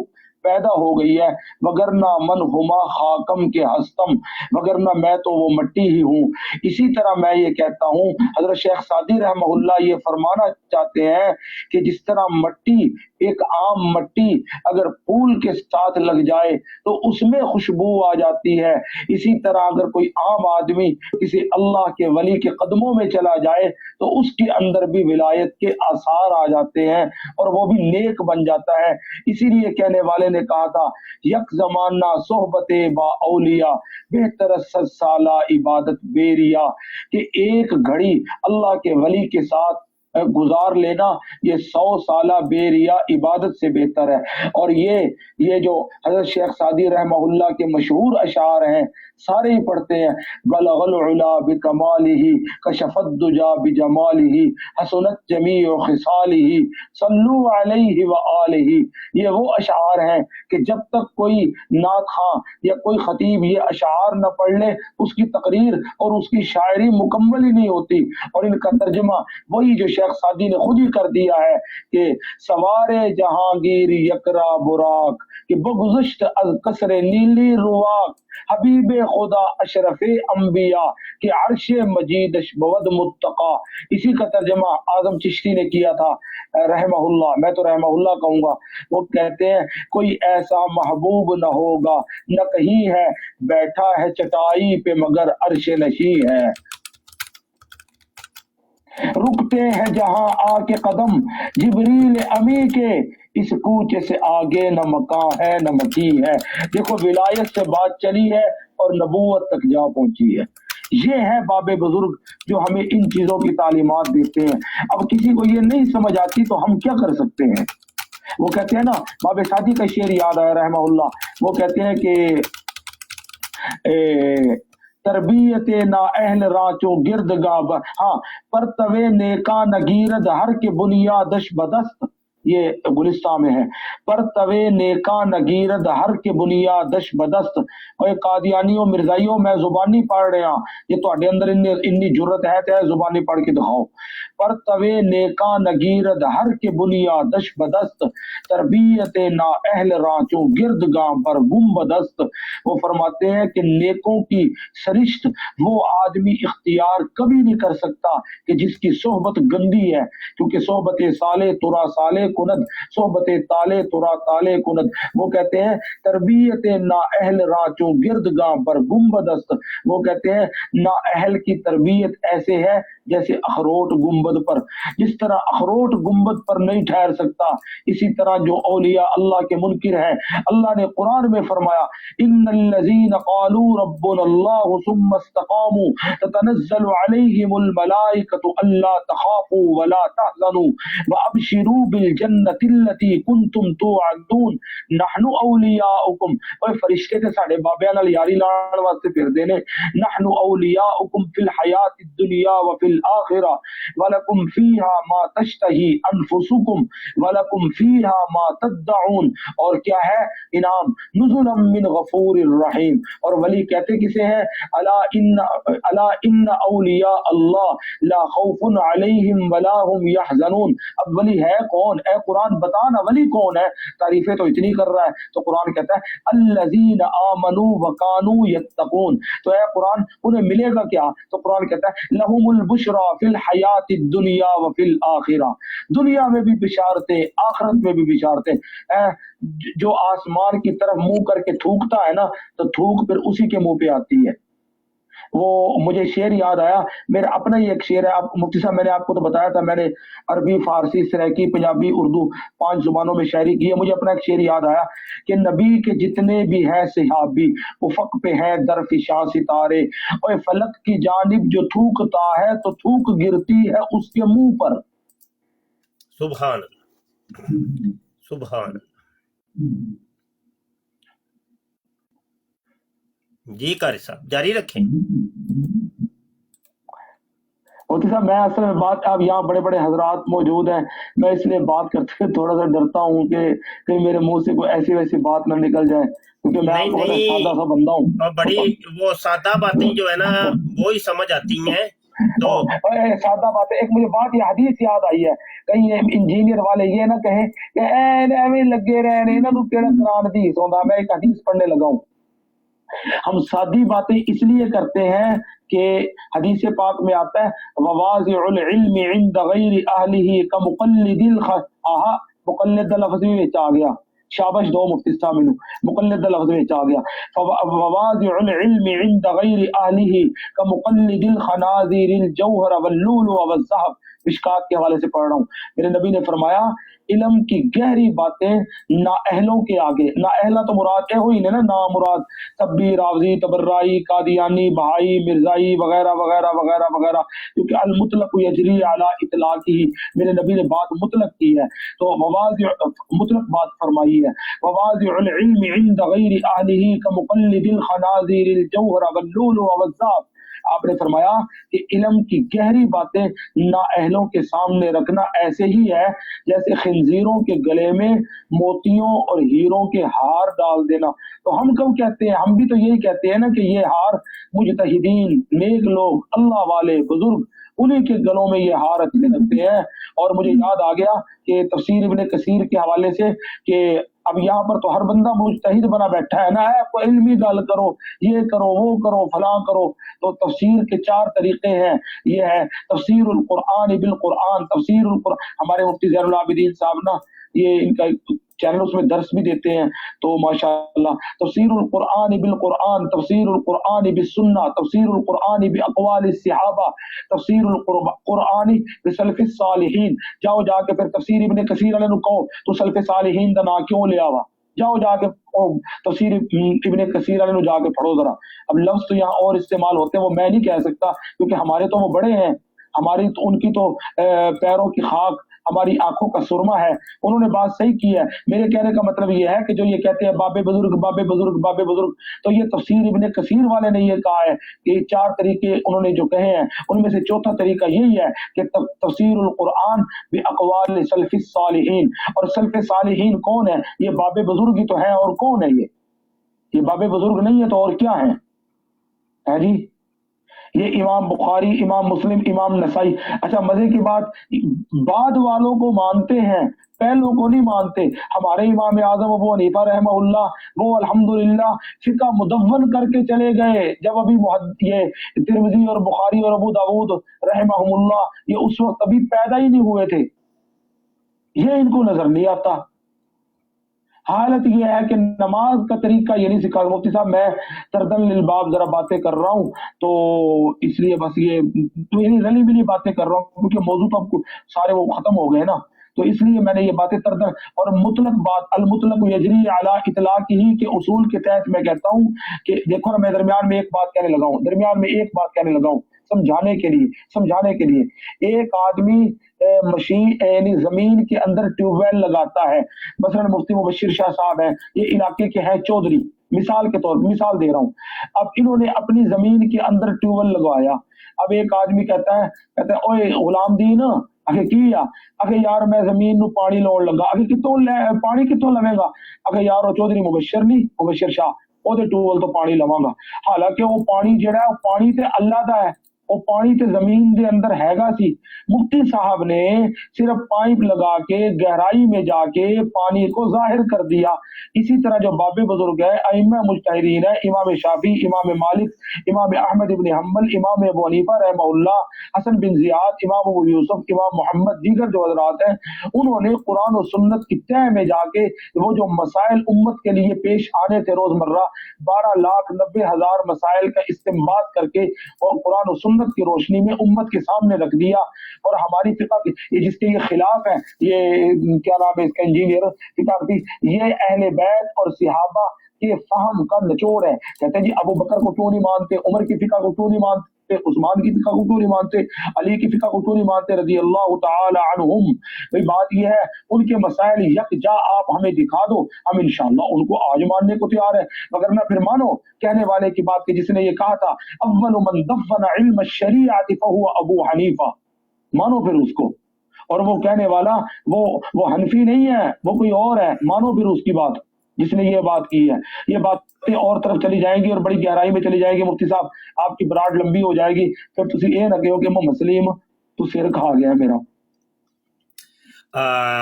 पैदा हो गई है। वगरना मन हुमा खाकम के हस्तम, वगरना मैं तो वो मट्टी ही हूँ। इसी तरह मैं ये कहता हूँ, हजरत शेख सादी रहमहुल्लाह ये फरमाना चाहते हैं कि जिस तरह मट्टी, एक आम मट्टी अगर फूल के साथ लग जाए तो उसमें खुशबू आ जाती है, इसी तरह अगर कोई आम आदमी किसी अल्लाह के वली के कदमों में चला जाए तो उसके अंदर भी विलायत के आसार आ जाते हैं और वो भी नेक बन जाता है। इसीलिए कहने वाले ने कहा था, यक जमाना सोहबते बा औलिया बेहतर साला इबादत बेरिया, कि एक घड़ी अल्लाह के वली के साथ گزار لینا یہ 100 سالہ بے ریا عبادت سے بہتر ہے۔ اور یہ جو حضرت شیخ سعدی رحمہ اللہ کے مشہور اشعار ہیں سارے ہی پڑھتے ہیں، بلغ العلا بکمالہ کشف الدجا بجمالہ حسنت جمیع خصالہ صلو علیہ وآلہ۔ یہ وہ اشعار ہیں کہ جب تک کوئی نعت خواں یا کوئی خطیب یہ اشعار نہ پڑھ لے اس کی تقریر اور اس کی شاعری مکمل ہی نہیں ہوتی۔ اور ان کا ترجمہ وہی جو شیخ سعدی نے خود ہی کر دیا ہے کہ سوار جہانگیر یکرا براق کہ بگذشت از قصر نیلی رواق حبیب خدا اشرف انبیاء کہ عرش مجیدش بود متقا۔ اسی کا ترجمہ اعظم چشتی نے کیا تھا رحمہ اللہ، میں تو رحمہ اللہ کہوں گا۔ وہ کہتے ہیں کوئی ایسا محبوب نہ ہوگا نہ کہیں ہے، بیٹھا ہے چٹائی پہ مگر عرش نشیں ہے۔ رکتے ہیں جہاں آ کے قدم جبریل امی کے، اس کوچے سے آگے نہ مکان ہے نہ مکی ہے۔ دیکھو ولایت سے بات چلی ہے اور نبوت تک جا پہنچی ہے۔ یہ ہے باب بزرگ جو ہمیں ان چیزوں کی تعلیمات دیتے ہیں۔ اب کسی کو یہ نہیں سمجھ آتی تو ہم کیا کر سکتے ہیں؟ وہ کہتے ہیں نا، باب سعدی کا شعر یاد آیا رحمہ اللہ، وہ کہتے ہیں کہ تربیت نا اہل رانچوں گرد گاب، ہاں پرتوے نیکا نگیرد ہر کے بنیادش بدست، یہ گلستان میں ہے، پرتوے نیکا نگیرد ہر کے بنیادش بدست۔ اور قادیانیوں مرزائیوں میں زبانی پڑھ رہے ہیں، یہ تو اندر انی جرت ہے تو زبانی پڑھ کے دکھاؤ۔ پرتوے نیکا نگیرد ہر کے بنیادش بدست، تربیت نا اہل رانچوں گرد گاں پر گم بدست۔ وہ فرماتے ہیں کہ نیکوں کی سرشت وہ آدمی اختیار کبھی نہیں کر سکتا کہ جس کی صحبت گندی ہے، کیونکہ صحبت سالے ترا سالے کند، صحبت تالے ترا تالے کند۔ وہ کہتے ہیں تربیت نا اہل رانچوں گرد گاں پر گم بدست۔ وہ کہتے ہیں نا اہل کی تربیت ایسے ہے جیسے اخروٹ گنبد پر، جس طرح اخروٹ گنبد پر نہیں ٹھہر سکتا، اسی طرح جو اولیاء اللہ کے منکر ہیں، اللہ نے قرآن میں فرمایا ان الذین قالوا ربنا اللہ ثم استقاموا تتنزل علیہم الملائکۃ الا تخافوا ولا تحزنوا وابشروا بالجنۃ التي کنتم توعدون نحن اولیاؤکم۔ اے فرشتے تے ساڈے بابیاں نال یاری لاؤن واسطے پھردے نے، نحن اولیاؤکم فی الحیات الدنیا وفی الآخرہ ولکم فیہا ما تشتہی انفسکم ولکم فیہا ما تدعون۔ اور کیا ہے انعام؟ نزلا من غفور الرحیم۔ اور ولی کہتے کسے ہیں؟ الا ان اولیاء اللہ لا خوف علیہم ولا هم یحزنون۔ اب ولی ہے کون؟ اے قرآن بتا نا ولی کون ہے؟ تعریفیں تو اتنی کر رہا ہے، تو قرآن کہتا ہے الذین آمنوا وکانوا یتقون۔ تو اے قرآن انہیں ملے گا کیا؟ تو قرآن کہتا ہے لہم البشرا فی الحیات الدنیا وفی الآخرہ، دنیا میں بھی بشارتیں آخرت میں بھی بشارتیں۔ جو آسمان کی طرف منہ کر کے تھوکتا ہے نا تو تھوک پھر اسی کے منہ پہ آتی ہے۔ وہ مجھے شعر یاد آیا، میرا اپنا ہی ایک شعر ہے، مفتی صاحب میں نے آپ کو تو بتایا تھا میں نے عربی فارسی سریکی پنجابی اردو 5 زبانوں میں شاعری کی ہے۔ مجھے اپنا ایک شعر یاد آیا کہ نبی کے جتنے بھی ہیں صحابی افق پہ ہیں درفشاں ستارے، اور فلک کی جانب جو تھوکتا ہے تو تھوک گرتی ہے اس کے منہ پر۔ سبحان اللہ سبحان اللہ۔ جی قاری صاحب جاری رکھیں۔ مفتی صاحب میں اصل میں بات، اب یہاں بڑے بڑے حضرات موجود ہیں، میں اس لیے بات کرتے ہوئے تھوڑا سا ڈرتا ہوں کہ کہیں میرے منہ سے کوئی ایسی ویسی بات نہ نکل جائے، کیونکہ میں آپ کو سادہ سا بندہ ہوں۔ اور بڑی وہ سادہ باتیں جو ہے نا وہی سمجھ آتی ہیں۔ تو سادہ بات ہے، ایک مجھے بات یہ حدیث یاد آئی ہے، کہیں انجینئر والے یہ نہ کہیں کہ ایویں لگے رہے نا تو کیڑا قرآن حدیث ہوندا۔ میں ایک حدیث پڑھنے لگا ہوں۔ ہم سادی باتیں اس لیے کرتے ہیں کہ حدیث پاک میں آتا ہے وواضع العلم عند غیر اہلہ کمقلد مقلد لفظ میں آ گیا، شابش دو مفتی صاحب میں مقلد لفظ میں آ گیا۔ وواضع العلم عند غیر اہلہ کمقلد الخنازیر الجوہر واللؤلؤ والذهب मिशकात के हवाले से पढ़ रहा हूँ। मेरे नबी ने फरमाया इल्म की गहरी बातें नाअहलों के आगे, नाअहला तो मुराद ए हुई ने ना, ना मुराद तब्बी, रावजी, तबर्राई, कादियानी, बहाई, मिर्जाई वगैरह वगैरह वगैरह वगैरह, क्योंकि अल मुतलक यजरी अला इतलाकी, मेरे नबी ने बात मुतलक की है तो मुतलक बात फरमाई है। ववाज़िउल इल्म इंद गैरि अहलिही कमुक़ल्लिदिल खनाज़िरिल जौहर वल्लूल वज़्ज़ाब, आपने फरमाया कि इल्म की गहरी बातें नाअहलों के सामने रखना ऐसे ही है जैसे खिंजीरों के गले में मोतियों और हीरों के हार डाल देना। तो हम कब कहते हैं, हम भी तो यही कहते हैं ना कि ये हार मुजतहिदीन, नेक लोग, अल्लाह वाले बुजुर्ग, उन्हीं के गलों में ये हार अच्छे लगते हैं। और मुझे याद आ गया कि तफसीर इब्ने कसीर के हवाले से कि अब यहाँ पर तो हर बंदा मुजतहिद बना बैठा है ना, है कोई इल्मी गल करो, ये करो, वो करो, फलां करो। तो तफसीर के 4 तरीके हैं। ये है तफसीरुल कुरान बिल कुरान, तफसीरुल कुरान, हमारे मुफ्ती ज़ैनुल आबिदीन साहब ना, ये इनका चैनल उसमें दर्स भी देते हैं, तो माशाअल्लाह। तफसीरुल कुरान बिल कुरान, तफसीरुल कुरान बिस सुन्ना, तफसीरुल कुरान बि अक़वालिस सहाबा, तफसीरुल कुरान बि सलफ़िस सालिहीन। जाओ जाके फिर तफसीर इब्ने कसीर वाले नु कहो तो सलफ़े सालिहीन दा ना क्यों ले आवा, जाओ जाके तफसीर इब्ने कसीर वाले नु जाके पढ़ो जरा। अब लफ्ज तो यहाँ और इस्तेमाल होते हैं, वो मैं नहीं कह सकता क्योंकि हमारे तो वो बड़े हैं, हमारी तो उनकी तो पैरों की खाक हमारी आंखों का सुरमा है। उन्होंने बात सही की है। मेरे कहने का मतलब ये है कि जो ये कहते हैं बाबे बुजुर्ग, बाबे बुजुर्ग, बाबे बुजुर्ग, तो ये तफसीर इब्ने कसीर वाले ने ये कहा है कि 4 तरीके उन्होंने जो कहे हैं उनमें से चौथा तरीका यही है कि तफसीरुल कुरान बि अक़वाल सलफ़िस सालिहीन। और सलफ़े सालिहीन कौन है? ये बाबे बुजुर्ग ही तो है, और कौन है ये बाबे बुजुर्ग नहीं है तो और क्या है जी? ये इमाम बुखारी, इमाम मुस्लिम, इमाम नसाई। अच्छा मजे की बात, बाद वालों को मानते हैं, पहलों को नहीं मानते। हमारे इमाम आजम अबू हनीफा रहमहुल्लाह, वो अल्हम्दुलिल्लाह फिका मुदव्वन करके चले गए। जब अभी ये तिरमिज़ी और बुखारी और अबू दाऊद रहमहुल्लाह ये उस वक्त अभी पैदा ही नहीं हुए थे, ये इनको नजर नहीं आता। हालत ये है कि नमाज का तरीका ये नहीं सिखा। मुफ्ती साहब मैं तरदन लिलबाब जरा बातें कर रहा हूँ तो इसलिए बस ये तो यानी रली मिली बातें कर रहा हूँ क्योंकि मौजूद तो अब सारे वो खत्म हो गए ना, तो इसलिए मैंने ये बातें तरदन और मुतलक बात अल मुतलक यजरी अला इतलाकी ही के उसूल के तहत मैं कहता हूँ कि देखो ना, मैं दरमियान में एक बात कहने लगा हूँ समझाने के लिए। एक आदमी मशीन यानी जमीन के अंदर ट्यूबवेल लगाता है, मसलन मुफ्ती मुबशिर शाह साहब हैं, ये इलाके के हैं चौधरी, मिसाल दे रहा हूँ। अब इन्होंने अपनी जमीन के अंदर ट्यूबवेल लगवाया। अब एक आदमी कहता है ओए गुलाम दीन अगे की अगे यार मैं जमीन नु पानी लाउण लगा, अगे पानी कितों लवेगा? अगे यार वो चौधरी मुबशिर शाह ओदे ट्यूबवेल तो पानी लवांगा। हालांकि वो पानी जेड़ा है पानी ते अल्लाह दा है, वो पानी ते जमीन दे अंदर हैगा सी। मुफ्ती साहब ने सिर्फ पाइप लगा के गहराई में जाके पानी को जाहिर कर दिया। इसी तरह जो बाबे बुजुर्ग है, अइम्मा मुजतहिदीन है, इमाम शाफी, इमाम मालिक, इमाम अहमद इब्न हम्बल, इमाम अबू हनीफा रहमहुल्लाह, हसन बिन जियाद, इमाम अबू यूसुफ, इमाम मोहम्मद, दीगर जो हजरात हैं, उन्होंने कुरान और सुन्नत की तह में जाके वो जो मसाइल उम्मत के लिए पेश आने थे रोजमर्रा 12,90,000 मसाइल का इस्तेमाल करके और कुरान और सुन्नत की रोशनी में उम्मत के सामने रख दिया। और हमारी फिका ये जिसके ये खिलाफ है, ये क्या नाम है इसका, इंजीनियर फिका की, ये अहले बैत और सहाबा के फहम का निचोड़ है। कहते हैं जी अबू बकर को क्यों नहीं मानते, उमर की फिका को क्यों नहीं मानते, उस्मान की फिका को क्यों नहीं मानते, अली की फिका को क्यों नहीं मानते रज़ी अल्लाह तआला अन्हुम। भाई बात ये है, उनके मसाइल यकजा आप हमें दिखा दो, हम इंशाअल्लाह उनको आज मानने को तैयार है, मगर ना फिर मानो कहने वाले की बात के जिसने ये कहा था अव्वलु मन दफ़ना इल्म शरीअत फहुवा अबू हनीफा, मानो फिर उसको। और वो कहने वाला वो हनफी नहीं है, वो कोई और है, मानो फिर उसकी बात जिसने ये बात की है। ये बातें और तरफ चली जाएंगी और बड़ी गहराई में चली जाएगी। मुफ्ती साहब आपकी बराड लंबी हो जाएगी, फिर तुसी ये ना कहो कि मैं मुस्लिम तो सिर खा गया मेरा।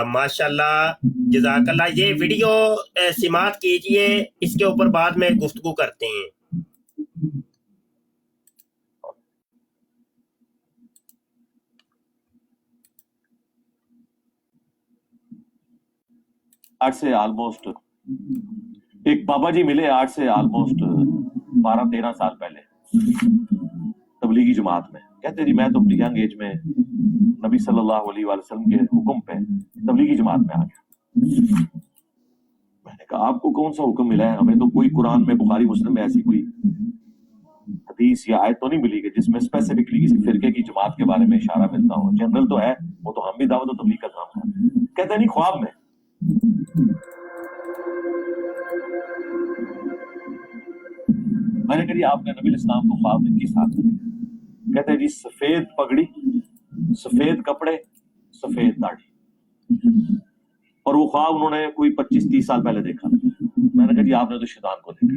माशाल्लाह जज़ाकल्लाह। ये वीडियो सिमात कीजिए, इसके ऊपर बाद में गुफ्तगू करते हैं। आठ से ऑलमोस्ट एक बाबा जी मिले, 8 से ऑलमोस्ट 12-13 साल पहले तबलीगी जमात में। کہتے جی میں تو اپنی ینگ ایج میں نبی صلی اللہ علیہ وآلہ وسلم کے حکم پہ تبلیغی جماعت میں آ گیا. میں نے کہا آپ کو کون سا حکم ملا ہے؟ ہمیں تو کوئی قرآن میں بخاری مسلم میں ایسی کوئی حدیث یا آیت تو نہیں ملی کہ جس میں اسپیسیفکلی کسی فرقے کی جماعت کے بارے میں اشارہ ملتا ہو. جنرل تو ہے, وہ تو ہم بھی دعوت و تبلیغ کا کام کرتے ہیں. کہتے نہیں خواب میں. میں نے کہا جی آپ نے نبی الاسلام کو خواب میں کس حالت میں دیکھا؟ کہتے جی سفید پگڑی, سفید کپڑے, سفید داڑھی, اور وہ خواب انہوں نے کوئی 25-30 سال پہلے دیکھا. میں نے کہا جی آپ نے تو شیطان کو دیکھا.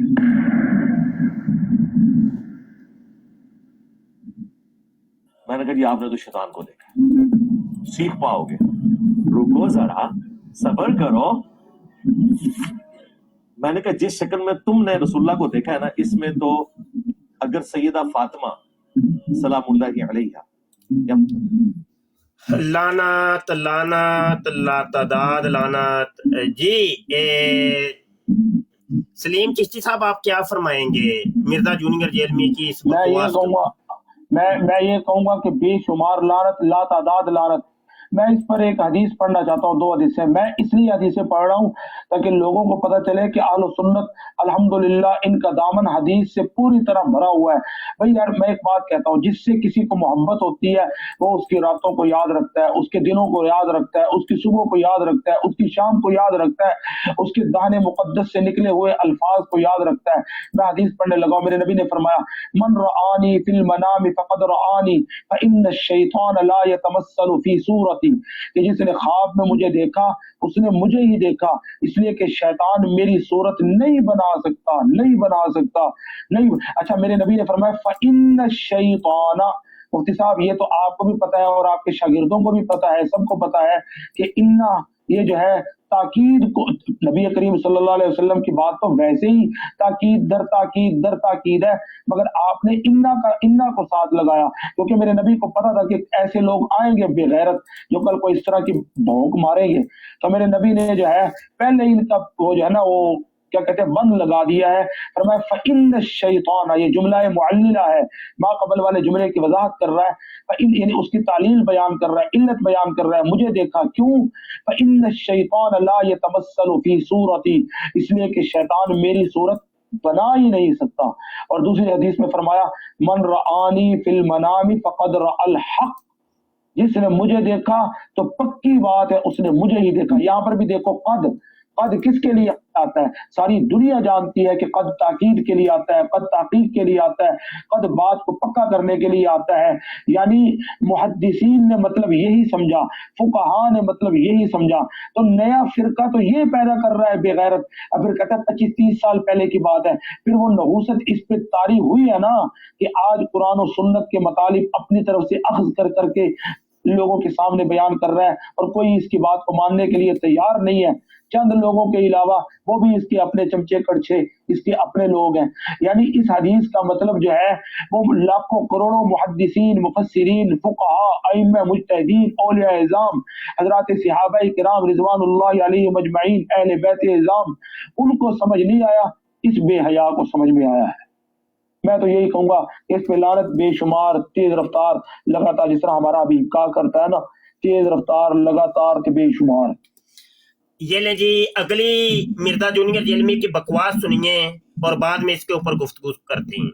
میں نے کہا جی آپ نے تو شیطان کو دیکھا, سیکھ پاؤ گے, رکو ذرا صبر کرو. میں نے کہا جس شکل میں تم نے رسول اللہ کو دیکھا ہے نا, اس میں تو اگر سیدہ فاطمہ سلام اللہ علیہا یا لعنت لعنت لا تعداد لعنت. جی سلیم چشتی صاحب آپ کیا فرمائیں گے مرزا جونیئر جیلمی کی اس میں یہ بکواس کہوں گا میں یہ کہوں گا کہ بے شمار لعنت لا تعداد لعنت. میں اس پر ایک حدیث پڑھنا چاہتا ہوں, 2 حدیثیں. میں اس لیے حدیثیں پڑھ رہا ہوں تاکہ لوگوں کو پتہ چلے کہ اہل سنت الحمدللہ ان کا دامن حدیث سے پوری طرح بھرا ہوا ہے. بھائی یار میں ایک بات کہتا ہوں, جس سے کسی کو محبت ہوتی ہے وہ اس کی راتوں کو یاد رکھتا ہے, اس کے دنوں کو یاد رکھتا ہے, اس کی صبح کو یاد رکھتا ہے, اس کی شام کو یاد رکھتا ہے, اس کے دانے مقدس سے نکلے ہوئے الفاظ کو یاد رکھتا ہے. میں حدیث پڑھنے لگا ہوں. میرے نبی نے فرمایا من رآنی فی المنام فقد رآنی فإن الشیطان لا يتمثل فی صورتی, کہ جس نے خواب میں مجھے دیکھا اس نے مجھے ہی دیکھا, اس لیے کہ شیطان میری صورت نہیں بنا سکتا, نہیں بنا سکتا, نہیں. اچھا میرے نبی نے فرمایا فإن الشیطان, مفتی صاحب یہ تو آپ کو بھی پتا ہے اور آپ کے شاگردوں کو بھی پتا ہے, سب کو پتا ہے کہ انا یہ جو ہے تاکید کو, نبی کریم صلی اللہ علیہ وسلم کی بات تو ویسے ہی تاکید در تاکید در تاکید ہے, مگر آپ نے انا کو ساتھ لگایا کیونکہ میرے نبی کو پتا تھا کہ ایسے لوگ آئیں گے بے غیرت جو کل کو اس طرح کی بھونک ماریں گے. تو میرے نبی نے جو ہے پہلے ہی ان کا وہ جو ہے نا وہ کیا کہتے ہیں بند لگا دیا ہے. فرمایا فإن الشیطان, یہ جملہ معللہ ہے, ما قبل والے جملے کی وضاحت کر رہا ہے, یعنی اس کی تعلیل بیان کر رہا ہے, علت بیان کر رہا ہے. مجھے دیکھا کیوں؟ فإن الشیطان لا يتمثل فی صورتی, اس لیے کہ شیطان میری صورت بنا ہی نہیں سکتا. اور دوسری حدیث میں فرمایا من رآنی فی المنام فقد رأى الحق, جس نے مجھے دیکھا تو پکی بات ہے اس نے مجھے ہی دیکھا. یہاں پر بھی دیکھو قد کس کے لیے آتا ہے؟ ساری دنیا جانتی ہے کہ قد تاکید کے لیے آتا ہے, قد تحقیق کے لیے آتا ہے, قد بات کو پکا کرنے کے لیے آتا ہے. یعنی محدثین نے مطلب یہی سمجھا, فقہاء نے مطلب یہی سمجھا. تو نیا فرقہ تو یہ پیدا کر رہا ہے بے غیرت. اب پھر کہتا ہے 25-30 سال پہلے کی بات ہے, پھر وہ نحوست اس پہ طاری ہوئی ہے نا کہ آج قرآن و سنت کے مطالب اپنی طرف سے اخذ کر کے لوگوں کے سامنے بیان کر رہا ہے اور کوئی اس کی بات کو ماننے کے لیے تیار نہیں ہے. چند لوگوں کے علاوہ وہ بھی اس کے اپنے چمچے کڑچے, اس کے اپنے لوگ ہیں. یعنی اس حدیث کا مطلب جو ہے وہ لاکھوں کروڑوں محدثین, مفسرین, فقہاء, ائمہ مجتہدین, اولیاء اعظام, حضرات صحابہ کرام رضوان اللہ علیہم اجمعین, اہل بیت اعظام, ان کو سمجھ نہیں آیا, اس بے حیا کو سمجھ میں آیا ہے. میں تو یہی کہوں گا کہ اس پہ لعنت بے شمار, تیز رفتار, لگاتار, جس طرح ہمارا ابھی کہا کرتا ہے نا, تیز رفتار, لگاتار کے بے شمار. یہ لیں جی اگلی مرزا جونیئر جیلمی کی بکواس سنیے اور بعد میں اس کے اوپر گفتگو کرتے ہیں.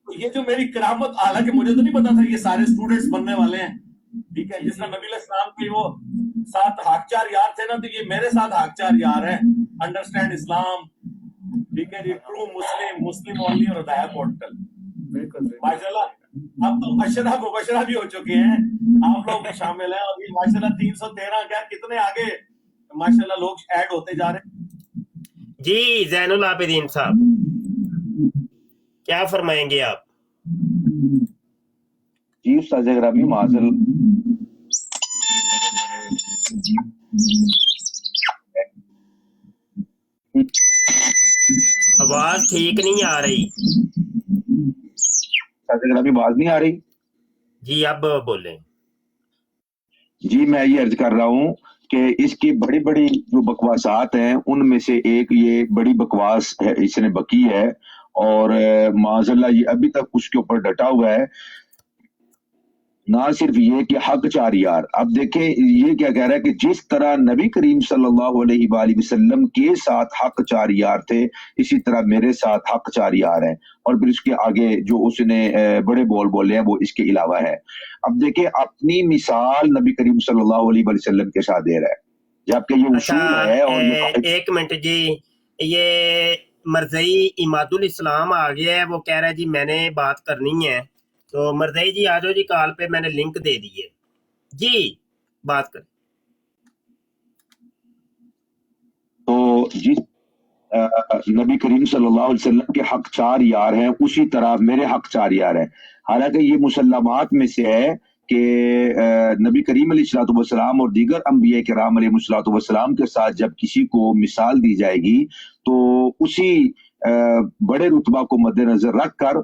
یہ جو میری کرامت, حالانکہ مجھے تو نہیں پتا تھا یہ سارے اسٹوڈنٹس بننے والے ہیں, ٹھیک ہے, جس طرح نبی علیہ السلام کے وہ 7 حاکچار یار تھے نا, تو یہ میرے 7 حاکچار یار ہیں. انڈرسٹینڈ اسلام, ٹھیک ہے جی, ٹرو مسلم اونلی اور ہدایت پورٹل. ماشاءاللہ اب تو اشرا مبشرہ بھی ہو چکے ہیں, آپ لوگ بھی شامل ہیں, اور یہ ماشاءاللہ 313 کیا کتنے آگے ماشاءاللہ لوگ ایڈ ہوتے جا رہے ہیں. جی زین العابدین صاحب کیا فرمائیں گے آپ؟ جی استاذ گرامی معذل آواز ٹھیک نہیں آ رہی. ابھی آواز نہیں آ رہی؟ جی اب بولیں. جی میں یہ عرض کر رہا ہوں کہ اس کی بڑی بڑی جو بکواسات ہیں ان میں سے ایک یہ بڑی بکواس ہے اس نے بکی ہے, اور معاذاللہ یہ ابھی تک اس کے اوپر ڈٹا ہوا ہے. نہ صرف یہ کہ حق چار یار، اب دیکھیں یہ کیا کہہ رہا ہے کہ جس طرح نبی کریم صلی اللہ علیہ وآلہ وسلم کے ساتھ حق چار یار تھے، اسی طرح میرے ساتھ حق چار یار ہیں. اور پھر اس کے آگے جو اس نے بڑے بول بولے ہیں وہ اس کے علاوہ ہے. اب دیکھیں اپنی مثال نبی کریم صلی اللہ علیہ وآلہ وسلم کے ساتھ دے رہا ہے، جبکہ یہ اصول ہے. اور یہ ایک منٹ جی، یہ مرزئی عماد الاسلام آ گیا ہے، وہ کہہ رہا ہے جی میں نے بات کرنی ہے. تو مرزئی جی آ جاؤ جی، کال پہ میں نے لنک دے دیے جی، بات کریں. تو جس نبی کریم صلی اللہ علیہ وسلم کے حق چار یار ہیں، اسی طرح میرے حق چار یار ہیں. حالانکہ یہ مسلمات میں سے ہے کہ نبی کریم علیہ الصلوۃ والسلام اور دیگر انبیاء کرام علیہ الصلوۃ والسلام کے ساتھ جب کسی کو مثال دی جائے گی تو اسی بڑے رتبہ کو مد نظر رکھ کر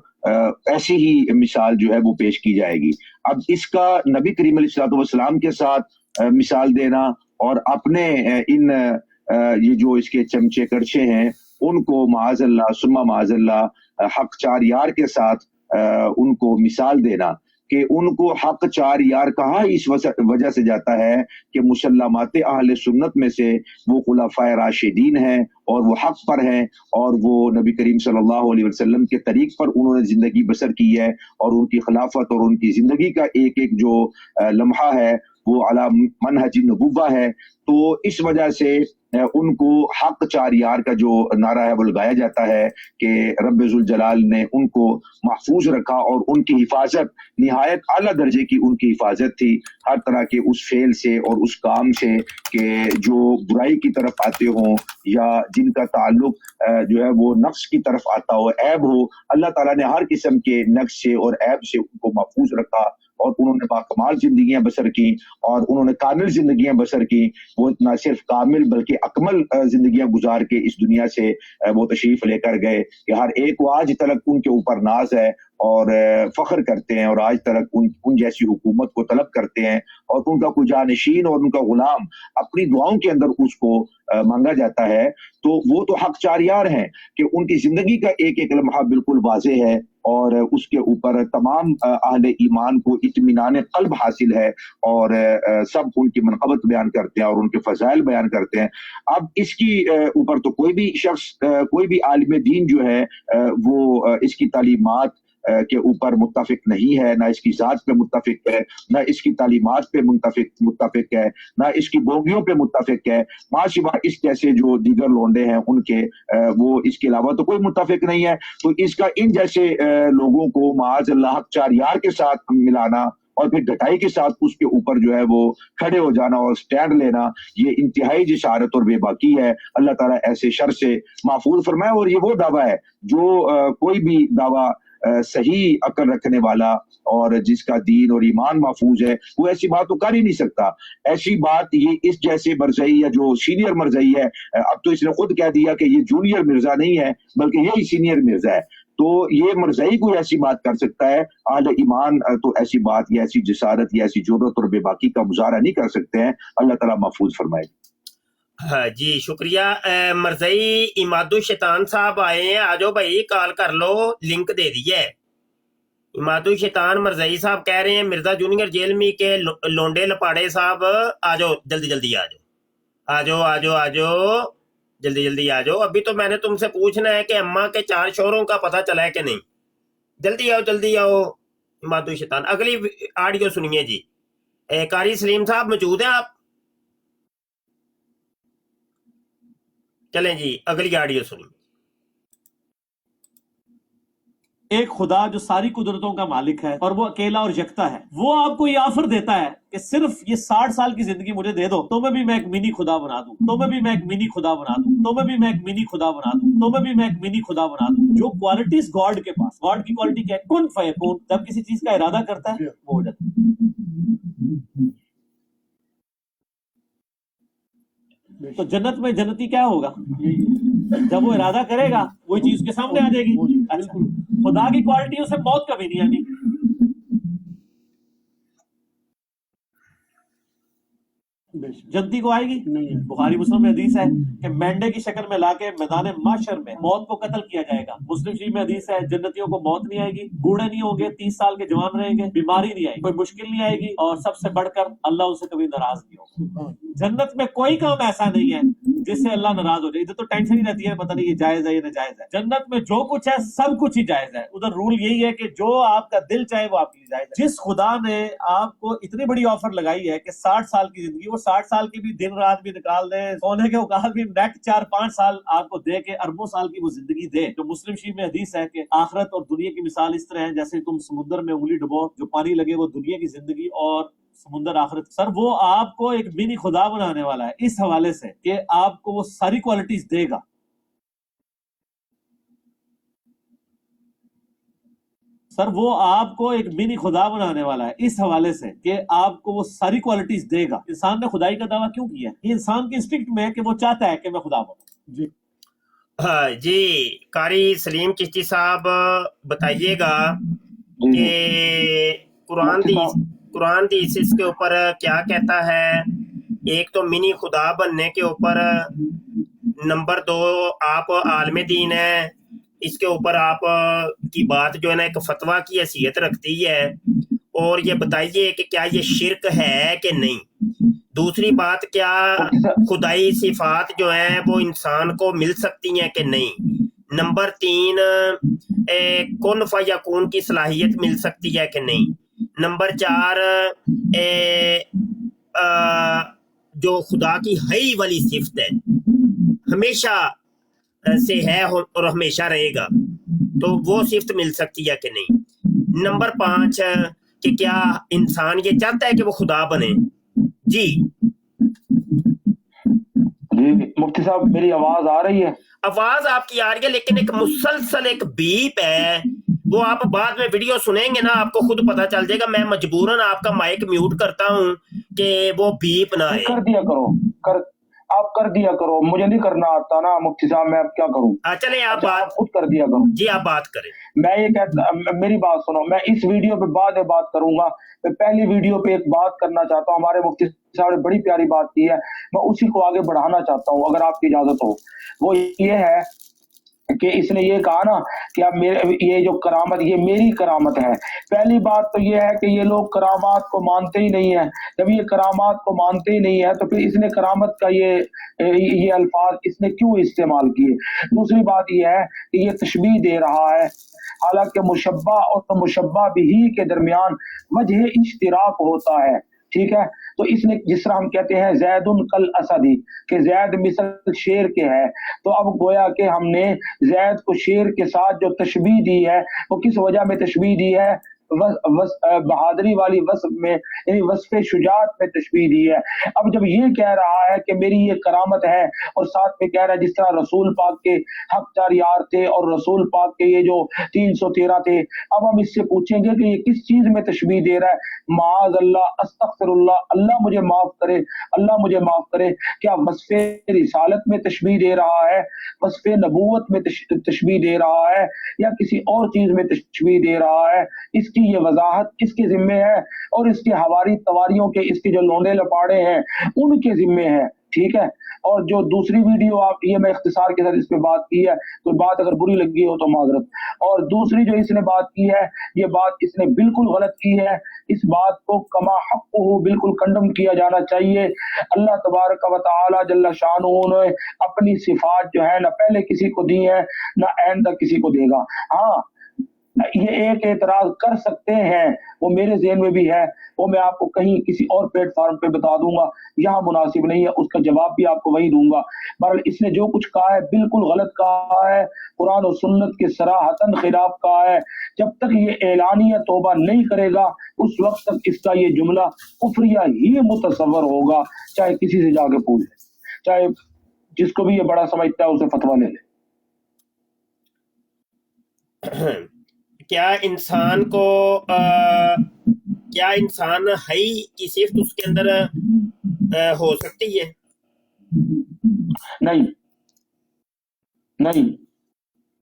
ایسی ہی مثال جو ہے وہ پیش کی جائے گی. اب اس کا نبی کریم علیہ الصلوۃ والسلام کے ساتھ مثال دینا اور اپنے ان یہ جو اس کے چمچے کرچے ہیں ان کو معاذ اللہ ثم معاذ اللہ حق چار یار کے ساتھ ان کو مثال دینا کہ ان کو حق چار یار کہاں اس وجہ سے جاتا ہے کہ مسلمات اہل سنت میں سے وہ خلفائے راشدین ہیں اور وہ حق پر ہیں اور وہ نبی کریم صلی اللہ علیہ وسلم کے طریق پر انہوں نے زندگی بسر کی ہے، اور ان کی خلافت اور ان کی زندگی کا ایک ایک جو لمحہ ہے وہ علی منہج نبوہ ہے. تو اس وجہ سے ان کو حق چار یار کا جو نعرہ ہے وہ لگایا جاتا ہے کہ رب ذوالجلال نے ان کو محفوظ رکھا اور ان کی حفاظت نہایت اعلیٰ درجے کی ان کی حفاظت تھی ہر طرح کے اس فعل سے اور اس کام سے کہ جو برائی کی طرف آتے ہوں یا جن کا تعلق جو ہے وہ نقص کی طرف آتا ہو، عیب ہو. اللہ تعالیٰ نے ہر قسم کے نقص سے اور عیب سے ان کو محفوظ رکھا اور انہوں نے باکمال زندگیاں بسر کی اور انہوں نے کامل زندگیاں بسر کی. وہ نہ صرف کامل بلکہ اکمل زندگیاں گزار کے اس دنیا سے وہ تشریف لے کر گئے کہ ہر ایک کو آج تلک ان کے اوپر ناز ہے اور فخر کرتے ہیں اور آج تلک ان جیسی حکومت کو طلب کرتے ہیں اور ان کا کوئی جانشین اور ان کا غلام اپنی دعاؤں کے اندر اس کو مانگا جاتا ہے. تو وہ تو حق چار یار ہیں کہ ان کی زندگی کا ایک ایک لمحہ بالکل واضح ہے اور اس کے اوپر تمام اہل ایمان کو اطمینان قلب حاصل ہے اور سب ان کی منقبت بیان کرتے ہیں اور ان کے فضائل بیان کرتے ہیں. اب اس کی اوپر تو کوئی بھی شخص کوئی بھی عالم دین جو ہے وہ اس کی تعلیمات کے اوپر متفق نہیں ہے، نہ اس کی ذات پہ متفق ہے، نہ اس کی تعلیمات پہ متفق ہے، نہ اس کی بوگیوں پہ متفق ہے. ماں سوا اس جیسے جو دیگر لونڈے ہیں ان کے وہ اس کے علاوہ تو کوئی متفق نہیں ہے. تو اس کا ان جیسے لوگوں کو معاذ اللہ حق چار یار کے ساتھ ملانا اور پھر ڈٹائی کے ساتھ اس کے اوپر جو ہے وہ کھڑے ہو جانا اور سٹینڈ لینا، یہ انتہائی جسارت اور بے باکی ہے. اللہ تعالیٰ ایسے شر سے محفوظ فرمائے. اور یہ وہ دعویٰ ہے جو کوئی بھی دعویٰ صحیح عقل رکھنے والا اور جس کا دین اور ایمان محفوظ ہے وہ ایسی بات تو کر ہی نہیں سکتا. ایسی بات یہ اس جیسے مرزئی ہے جو سینئر مرزئی ہے، اب تو اس نے خود کہہ دیا کہ یہ جونیئر مرزا نہیں ہے بلکہ یہی سینئر مرزا ہے. تو یہ مرزئی کوئی ایسی بات کر سکتا ہے، اہل ایمان تو ایسی بات یا ایسی جسارت یا ایسی جرأت اور بے باکی کا مظاہرہ نہیں کر سکتے ہیں. اللہ تعالیٰ محفوظ فرمائے. ہاں جی شکریہ. مرزئی عماد الشیطان صاحب آئے ہیں، آ جاؤ بھائی، کال کر لو، لنک دے دیے. عماد الشیطان مرزئی صاحب کہہ رہے ہیں مرزا جونیئر جیل میں کے لونڈے لپاڑے صاحب آ جاؤ، جلدی جلدی آ جاؤ، آ جاؤ آ جاؤ آ جاؤ، جلدی جلدی آ جاؤ. ابھی تو میں نے تم سے پوچھنا ہے کہ اماں کے 4 شوہروں کا پتہ چلا ہے کہ نہیں. جلدی آؤ جلدی آؤ. عماد الشیطان اگلی آڈیو سنیے جی. قاری سلیم صاحب موجود ہیں آپ؟ چلیں جی اگلی آڈیو سنیے. ایک خدا جو ساری قدرتوں کا مالک ہے اور وہ اکیلا اور یکتا ہے، وہ آپ کو یہ آفر دیتا ہے کہ صرف یہ 60 سال کی زندگی مجھے دے دو تو میں ایک منی خدا بنا دوں، تو میں ایک منی خدا بنا دوں، تو میں ایک منی خدا بنا دوں، تو میں ایک منی خدا بنا دوں. جو کوالٹیز گاڈ کے پاس، گاڈ کی کوالٹی کیا ہے؟ کن فیکون. جب کسی چیز کا ارادہ کرتا ہے وہ ہو جاتا ہے. تو جنت میں جنتی کیا ہوگا؟ جب وہ ارادہ کرے گا وہی چیز کے سامنے آ جائے گی. اچھا، خدا کی کوالٹی اسے موت کبھی نہیں آنی. जन्नती को आएगी नहीं। बुखारी मुस्लिम में हदीस है कि मेंढे की शक्ल में लाके मैदान माशर में मौत को कत्ल किया जाएगा। मुस्लिम शरीफ में हदीस है जन्नतियों को मौत नहीं आएगी, बूढ़े नहीं होंगे, 30 साल के जवान रहेंगे, बीमारी नहीं आएगी, कोई मुश्किल नहीं आएगी, और सबसे बढ़कर अल्लाह उनसे कभी नाराज नहीं होगा। जन्नत में कोई काम ऐसा नहीं है जिससे अल्लाह नाराज हो जाए। इधर तो टेंशन ही रहती है, पता नहीं ये जायज है या नाजायज है। जन्नत में जो कुछ है सब कुछ ही जायज है। उधर रूल यही है कि जो आपका दिल चाहे वो आपके लिए जायज है। जिस खुदा ने आपको इतनी बड़ी ऑफर लगाई है कि 60 साल की जिंदगी, वो 60 साल की भी दिन रात भी निकाल दे, सोने के औकात भी नेट 4-5 साल आपको दे के अरबों साल की वो जिंदगी दे। तो मुस्लिम शरीफ में हदीस है कि आखिरत और दुनिया की मिसाल इस तरह है जैसे तुम समुद्र में उंगली डुबो, जो पानी लगे वो दुनिया की जिंदगी और समुद्र आखिरत। सर वो आपको एक मिनी खुदा बनाने वाला है इस हवाले से कि आपको वो सारी क्वालिटीज देगा। सर वो आपको एक मिनी खुदा बनाने वाला है इस हवाले से कि आपको वो सारी क्वालिटीज देगा। इंसान ने खुदाई का दावा क्यों किया? ये इंसान के इंस्टिंक्ट में है कि वो चाहता है कि मैं खुदा बनूं। जी हाँ जी, कारी सलीम चिश्ती साहब बताइएगा कि कुरान दी इसके ऊपर क्या कहता है। एक तो मिनी खुदा बनने के ऊपर, नंबर 2 आप आलम दीन है, इसके ऊपर आप की बात जो है ना एक फतवा की हैसियत रखती है। और ये बताइए कि क्या ये शिरक है कि नहीं। दूसरी बात, क्या खुदाई सिफात जो है वो इंसान को मिल सकती हैं कि नहीं। नंबर 3, कुन फयकून की सलाहियत मिल सकती है कि नहीं। नंबर 4, जो खुदा की हई वाली सिफत है, हमेशा से है और हमेशा रहेगा, तो वो सिफत मिल सकती है कि नहीं। नंबर 5 कि क्या इंसान ये चाहता है कि वो खुदा बने। जी मुफ्ती साहब मेरी आवाज आ रही है? आवाज आपकी आ रही है, लेकिन एक मुसलसल एक बीप है, वो आप बाद में वीडियो सुनेंगे ना आपको खुद पता चल जाएगा। मैं मजबूरन आपका माइक म्यूट करता हूँ कि वो बीप ना आए। कर दिया करो, आप कर दिया करो, मुझे नहीं करना आता ना मुफ्ती साहब, मैं अब क्या करूं। चले आप बात खुद कर दिया करो। जी आप बात करें। मैं ये कहता, मेरी बात सुनो, मैं इस वीडियो पे बाद में बात करूंगा। मैं पहली वीडियो पे एक बात करना चाहता हूँ, हमारे मुफ्ती साहब ने बड़ी प्यारी बात की है, मैं उसी को आगे बढ़ाना चाहता हूँ अगर आपकी इजाजत हो। वो ये है कि इसने ये कहा ना कि अब मेरे ये जो करामत, ये मेरी करामत है। पहली बात तो ये है कि ये लोग करामात को मानते ही नहीं है। जब ये करामात को मानते ही नहीं है तो फिर इसने करामत का ये अल्फाज इसने क्यों इस्तेमाल किए। दूसरी बात ये है कि ये तशबीह दे रहा है, हालांकि मुशब्बा और मुशब्बा बिही के दरमियान वजह इश्तिराक होता है, ठीक है। तो इसने जिस तरह हम कहते हैं जैदुन कल असदी, कि जैद मिसल शेर के है, तो अब गोया कि हमने जैद को शेर के साथ जो तशबीह दी है वो किस वजह में तशबीह दी है, बहादुरी वाली वस्फ में, यानी वस्फ शुजात में तशबीह दी है। अब जब ये कह रहा है कि मेरी ये करामत है और साथ में कह रहा है जिस तरह रसूल पाक के हक 4 यार थे और रसूल पाक के ये जो 313 थे, अब हम इससे पूछेंगे कि ये किस चीज में तशबीह दे रहा है। माज अल्लाह, अस्तगफिरुल्लाह, अल्लाह मुझे माफ करे, अल्लाह मुझे माफ करे। क्या वस्फ रिसालत में तशबीह दे रहा है, वस्फ नबूवत में तशबीह दे रहा है, या किसी और चीज में तशबीह दे रहा है। इसकी ये वजाहत किसके जिम्मे है, और इसके हवारी तवारियों के इसके जो लोंडे लपाड़े हैं उनके जिम्मे है, ठीक है। और जो दूसरी वीडियो आप, ये मैं इख्तिसार के साथ इस पे बात की है, तो बात अगर बुरी लगी हो तो माजरत। और दूसरी जो इसने बात की है, ये बात इसने बिल्कुल गलत की है। इस बात को कमा हक़्क़ुहु बिल्कुल कंडम किया जाना चाहिए। अल्लाह तबारक व तआला जल्ला शानुहु ने अपनी सिफात जो है ना पहले किसी को दी है ना आइंदा किसी को देगा। हाँ, ये एक एतराज कर सकते हैं, वो मेरे ज़हन में भी है, वो मैं आपको कहीं किसी और प्लेटफॉर्म पे बता दूंगा, यहाँ मुनासिब नहीं है, उसका जवाब भी आपको वही दूंगा। बहरहाल इसने जो कुछ कहा है बिल्कुल गलत कहा है, कुरान और सुन्नत के सराहतन खिलाफ कहा है। जब तक ये एलानिया तौबा नहीं करेगा उस वक्त तक इसका ये जुमला कुफरिया ही मुतसव्वर होगा, चाहे किसी से जाके पूछ ले, चाहे जिसको भी ये बड़ा समझता है उसे फतवा ले ले। क्या इंसान को क्या इंसान हई की सिफ्त उसके अंदर हो सकती है? नहीं नहीं।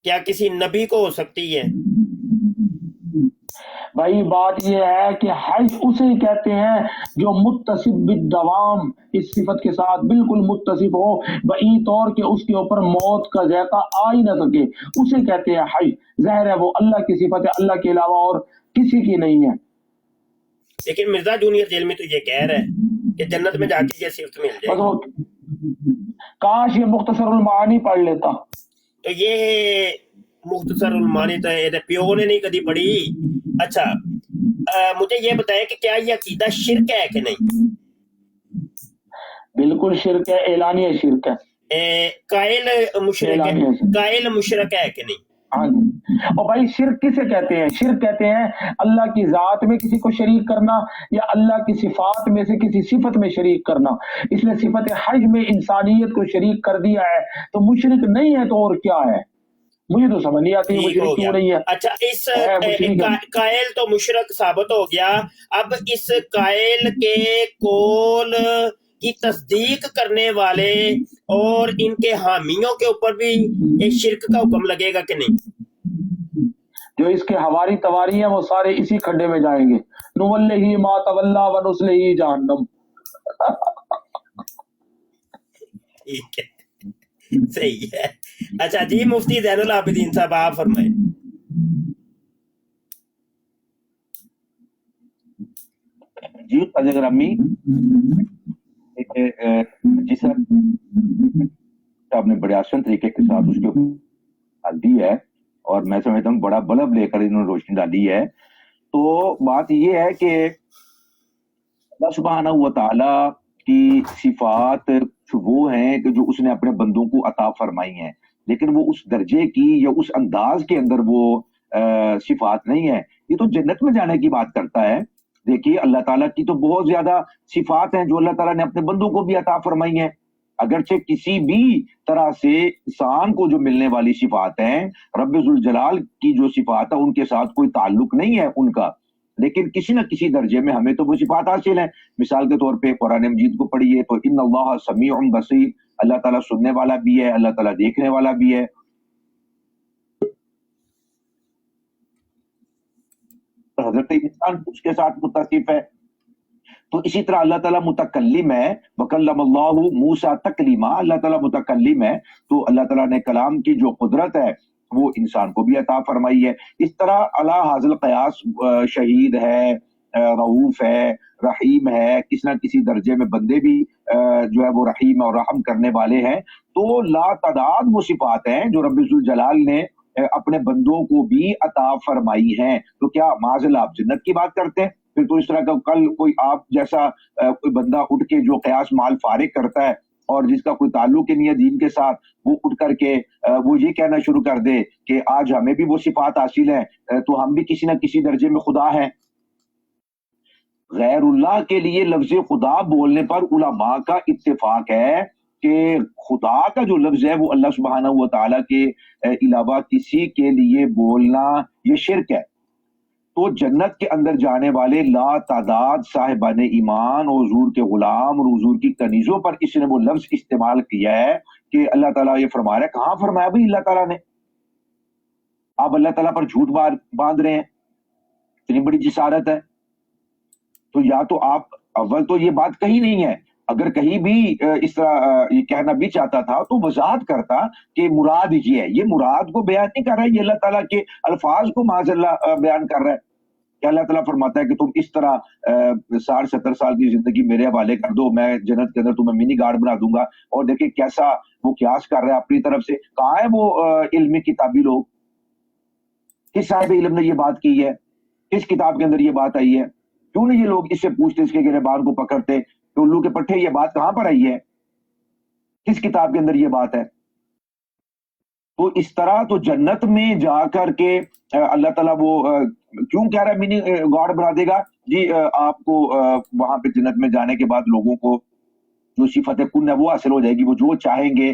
क्या किसी नबी को हो सकती है? भाई बात यह है कि हज उसे कहते हैं जो मुत्तसिफ बिद्दवाम, इस सिफत के साथ बिल्कुल मुत्तसिफ हो, बई तौर के उसके ऊपर मौत का ज़ायका आ ही ना सके, उसे कहते हैं हज। ज़ाहिर है वो अल्लाह की सिफत है, अल्लाह के अलावा और किसी की नहीं है। लेकिन मिर्जा जूनियर जेल में तो ये कह रहा है कि जन्नत में जाके ये सिफत मिल बस जाएगी। वो काश ये मुख्तसरुल मानी पढ़ लेता। तो ये मुख्तसरुल मानी तो ये प्यो ने नहीं कभी पढ़ी। अच्छा, मुझे ये बताया कि क्या ये अकीदा शिरक है कि नहीं? बिल्कुल शिरक है, एलानी शिरक है। कायल मुशरक है कि नहीं? हाँ जी। और भाई शिरक किसे कहते हैं? शिरक कहते हैं अल्लाह की जात में किसी को शरीक करना या अल्लाह की सिफात में से किसी सिफत में शरीक करना। इसलिए सिफत हज में इंसानियत को शरीक कर दिया है, तो मुशरिक नहीं है तो और क्या है? मुझे तो समझ नहीं आती मुशरिक क्यों नहीं है। अच्छा, इस कायल तो मुशरक साबित हो गया। अब इस कायल के कौल की तस्दीक करने वाले और इनके हामियों के ऊपर भी एक शिरक का हुक्म लगेगा कि नहीं? जो इसके हवारी तवारी हैं वो सारे इसी खड्डे में जाएंगे। नुवल्लिही मा तवल्ला व नुस्लिही जहन्नम। ठीक है, सही है। अच्छा जी, मुफ्ती ज़ैनुल आबिदीन साहब आप फरमाएं। जी अजगर अम्मी, जी सर, आपने बड़े आसान तरीके के साथ उसके ऊपर दी है और मैं समझता हूँ बड़ा बल्ब लेकर इन्होंने रोशनी डाली है। तो बात ये है कि अल्लाह सुब्हानहू व तआला की सिफात वो हैं कि जो उसने अपने बंदों को अता फरमाई हैं, लेकिन वो उस दर्जे की या उस अंदाज के अंदर वो सिफात नहीं है। ये तो जन्नत में जाने की बात करता है। देखिए अल्लाह ताला की तो बहुत ज्यादा सिफात हैं जो अल्लाह ताला ने अपने बंदों को भी अता फरमाई हैं। अगरचे किसी भी तरह से इंसान को जो मिलने वाली सिफात हैं, रब्बे जुल जलाल की जो सिफात है उनके साथ कोई ताल्लुक नहीं है उनका, लेकिन किसी न किसी दर्जे में हमें तो वो सिफात हासिल है। मिसाल के तौर पे कुरान मजीद को पढ़िए तो इन्नल्लाह समीउन बसीर, अल्लाह ताला सुनने वाला भी है, अल्लाह ताला देखने वाला भी है। हजरत इंसान उसके साथ मुत्तसिफ है। तो इसी तरह अल्लाह ताला मुतकल्लिम है, वकल्लमल्लाहु मूसा तकलीमा, अल्लाह ताला मुतकल्लिम है, तो अल्लाह ताला ने कलाम की जो कुदरत है वो इंसान को भी अता फरमाई है। इस तरह अला हाजिल कयास शहीद है, रऊफ है, रहीम है, किसी न किसी दर्जे में बंदे भी जो है वो रहीम और रहम करने वाले हैं। तो ला तादाद वो सिफात हैं जो रब्बुल जलाल ने अपने बंदों को भी अता फरमाई हैं। तो क्या माज़अल्लाह आप जन्नत की बात करते हैं? फिर तो इस तरह का कल कोई आप जैसा कोई बंदा उठ के जो कयास माल फारिग करता है और जिसका कोई ताल्लुक ही नहीं है दीन के साथ, वो उठ करके वो ये कहना शुरू कर दे कि आज हमें भी वो सिफात हासिल है, तो हम भी किसी न किसी दर्जे में खुदा हैं। गैरुल्लाह के लिए लफ्ज खुदा बोलने पर उलमा का इत्तेफाक है कि खुदा का जो लफ्ज है वो अल्लाह सुब्हानहू व तआला के अलावा किसी के लिए बोलना ये शिरक है। तो जन्नत के अंदर जाने वाले ला तादाद साहिबान ईमान और हुजूर के गुलाम और हुजूर की कनीजों पर इसने वो लफ्ज इस्तेमाल किया है कि अल्लाह ताला ये फरमा रहा है। कहाँ फरमाया भाई अल्लाह ताला ने? आप अल्लाह ताला पर झूठ बांध रहे हैं, इतनी बड़ी जिसारत है। तो या तो आप अव्वल तो ये बात कही नहीं है, अगर कहीं भी इस तरह ये कहना भी चाहता था तो वजाहत करता कि मुराद ये है। ये मुराद को बयान नहीं कर रहा है, ये अल्लाह ताला के अल्फाज को माज़अल्लाह बयान कर रहा है कि अल्लाह ताला फरमाता है कि तुम इस तरह 60-70 साल की जिंदगी मेरे हवाले कर दो, मैं जन्नत के अंदर तुम्हें मिनी गार्ड बना दूंगा। और देखिए कैसा वो क्यास कर रहा है अपनी तरफ से। कहाँ है वो इल्मी किताबी लोग? किस साहिब इल्म ने ये बात की है? किस किताब के अंदर ये बात आई है? क्यों नहीं ये लोग इससे पूछते, इसके गिरबान को पकड़ते कि उल्लू के पट्टे ये बात कहां पर आई है? किस किताब के अंदर ये बात है? तो इस तरह तो जन्नत में जाकर के अल्लाह ताला वो क्यों कह रहा है मिनी गॉड बना देगा जी? आपको वहां पे जन्नत में जाने के बाद लोगों को जो सिफत कुन है वो हासिल हो जाएगी, वो जो चाहेंगे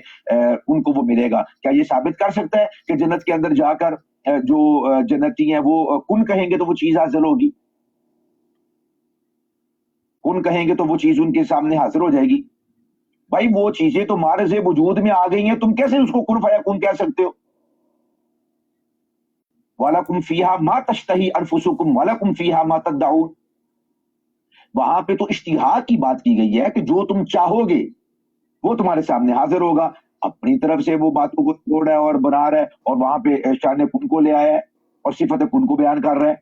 उनको वो मिलेगा। क्या ये साबित कर सकता है कि जन्नत के अंदर जाकर जो जन्नती हैं वो कुन कहेंगे तो वो चीज हासिल होगी? कुन कहेंगे तो वो चीज उनके सामने हाजिर हो जाएगी। भाई वो चीजें तो मारज़े वजूद में आ गई हैं, तुम कैसे उसको कुन फया कुन कह सकते हो? वलकुम फीहा मा तश्तही अनफुसुकुम वलकुम फीहा मा तदउन। वहां पे तो इश्तिहा की बात की गई है कि जो तुम चाहोगे वो तुम्हारे सामने हाजिर होगा। अपनी तरफ से वो बातों को तोड़ रहा है और बना रहा है, और वहां पे शान कुन को ले आया है और सिफत कुन को बयान कर रहा है,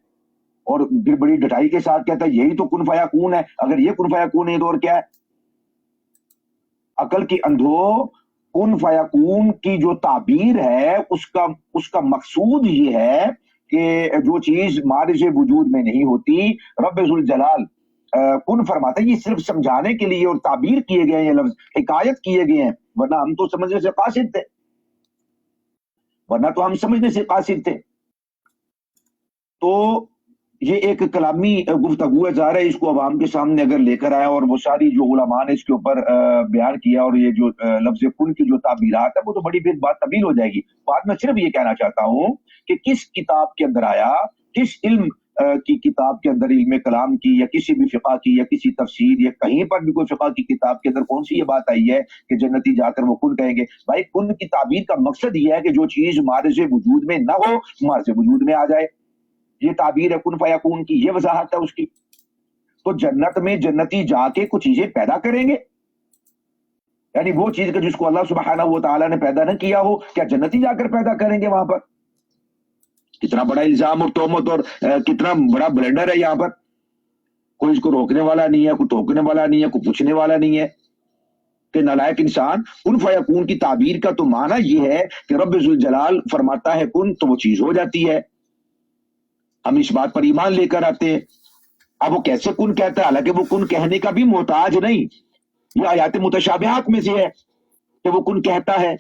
और फिर बड़ी डटाई के साथ कहता है यही तो कुन फयाकून है। अगर ये कुन फयाकून है तो और क्या है? अकल की अंधो, कुन फयाकून की जो ताबीर है उसका मकसूद ये है कि जो चीज मारिज वजूद में नहीं होती, रब जुल जलाल कुन फरमाता है। ये सिर्फ समझाने के लिए और ताबीर किए गए हैं, ये लफ्ज हिकायत किए गए हैं, वरना हम तो समझने से कासिद थे, तो ये एक कलामी गुफ्तगू है, ज़ाहिर है इसको अवाम के सामने अगर लेकर आया और वो सारी जो उलमा ने इसके ऊपर बयान किया, और ये जो लफ्ज कुन की जो ताबीरात है वो तो बड़ी फिर बात तब्दील हो जाएगी। बात मैं सिर्फ ये कहना चाहता हूँ कि किस किताब के अंदर आया, किस इल्म की किताब के अंदर, इल्म कलाम की या किसी भी फिक़ा की या किसी तफसीर या कहीं पर भी कोई फिक़ा की किताब के अंदर कौन सी ये बात आई है कि जन्नती जाकर वो कुन कहेंगे? भाई कुन की ताबीर का मकसद ये है कि जो चीज मारिज वजूद में ना हो मारिज वजूद में आ जाए। ये ताबीर है कुन फयाकून की, ये वजाहत है उसकी। तो जन्नत में जन्नती जाके कुछ चीजें पैदा करेंगे, यानी वो चीज का जिसको अल्लाह सुब्हानहू व तआला ने पैदा न किया हो, क्या जन्नती जाकर पैदा करेंगे वहां पर? कितना बड़ा इल्जाम और तोहमत और कितना बड़ा ब्लेंडर है यहाँ पर। कोई इसको रोकने वाला नहीं है, कोई टोकने वाला नहीं है, कोई पूछने वाला नहीं है कि नालायक इंसान। कुन फयाकून की ताबीर का तो माना ये है कि रब जुल जलाल फरमाता है कुन तो वो चीज हो जाती है, हम इस बात पर ईमान लेकर आते हैं। अब वो कैसे कुन कहता है, हालांकि वो कुन कहने का भी मोहताज नहीं, ये आयात मुतशाबिहात में से है कि वो कुन कहता है।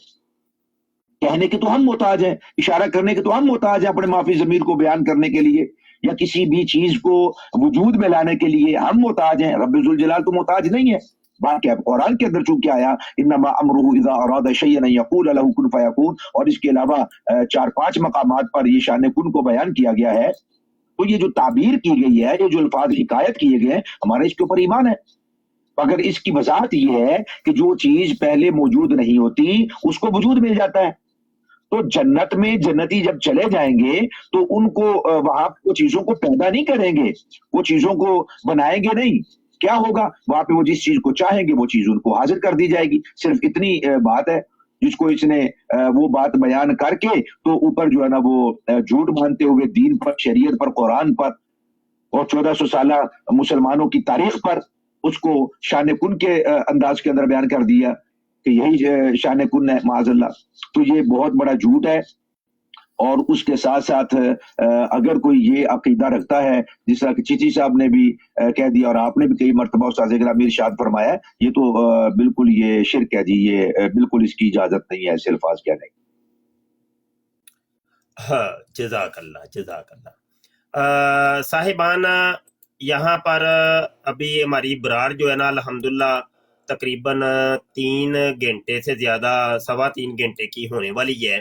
कहने के तो हम मोहताज हैं, इशारा करने के तो हम मोहताज हैं, अपने माफी ज़मीर को बयान करने के लिए या किसी भी चीज को वजूद में लाने के लिए हम मोहताज हैं। रब जुल जलाल तो मोहताज नहीं है। बात क्या है, कुरान के अंदर चूंकि आया इन्नमा अमरुहु इज़ा अरादा शयअन अन यक़ूल लहु कुन फयकून, और इसके अलावा 4-5 मकामात पर ये शान कुन को बयान किया गया है। तो ये जो ताबीर की गई है, ये जो अल्फाज हिकायत किए गए हैं, हमारा इसके ऊपर ईमान है। अगर इसकी वजाहत ये है कि जो चीज पहले मौजूद नहीं होती उसको वजूद मिल जाता है, तो जन्नत में जन्नती जब चले जाएंगे तो उनको वहां वो चीजों को पैदा नहीं करेंगे, वो चीजों को बनाएंगे नहीं। क्या होगा वहां पे? वो जिस चीज को चाहेंगे वो चीज उनको हाजिर कर दी जाएगी। सिर्फ इतनी बात है जिसको इसने वो बात बयान करके तो ऊपर जो है ना वो झूठ मानते हुए दीन पर, शरीयत पर, कुरान पर और 1400 साल मुसलमानों की तारीख पर उसको शान कुन के अंदाज के अंदर बयान कर दिया कि यही शान कुन है, माज़अल्लाह। तो ये बहुत बड़ा झूठ है। और उसके साथ साथ अगर कोई ये अकीदा रखता है, जिस तरह कि चीची साहब ने भी कह दिया और आपने भी कई मरतबा उस्ताद गिरामी इरशाद फरमाया, ये तो बिल्कुल ये शिरक है जी, ये बिल्कुल इसकी इजाजत नहीं है ऐसे अल्फाज कहने की। हाँ, जज़ाकल्लाह साहिबाना, यहाँ पर अभी हमारी बरार जो है ना अल्हम्दुलिल्लाह तकरीबन 3 घंटे से ज़्यादा, 3.25 घंटे की होने वाली है।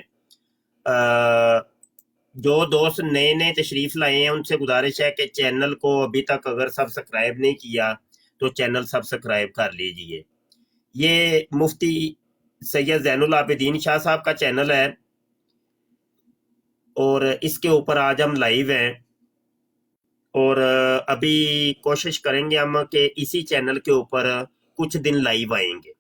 जो दोस्त नए नए तशरीफ लाए हैं उनसे गुजारिश है कि चैनल को अभी तक अगर सब्सक्राइब नहीं किया तो चैनल सब्सक्राइब कर लीजिए। ये मुफ्ती सैयद ज़ैनुल आबिदीन शाह साहब का चैनल है और इसके ऊपर आज हम लाइव हैं, और अभी कोशिश करेंगे हम कि इसी चैनल के ऊपर कुछ दिन लाइव आएंगे।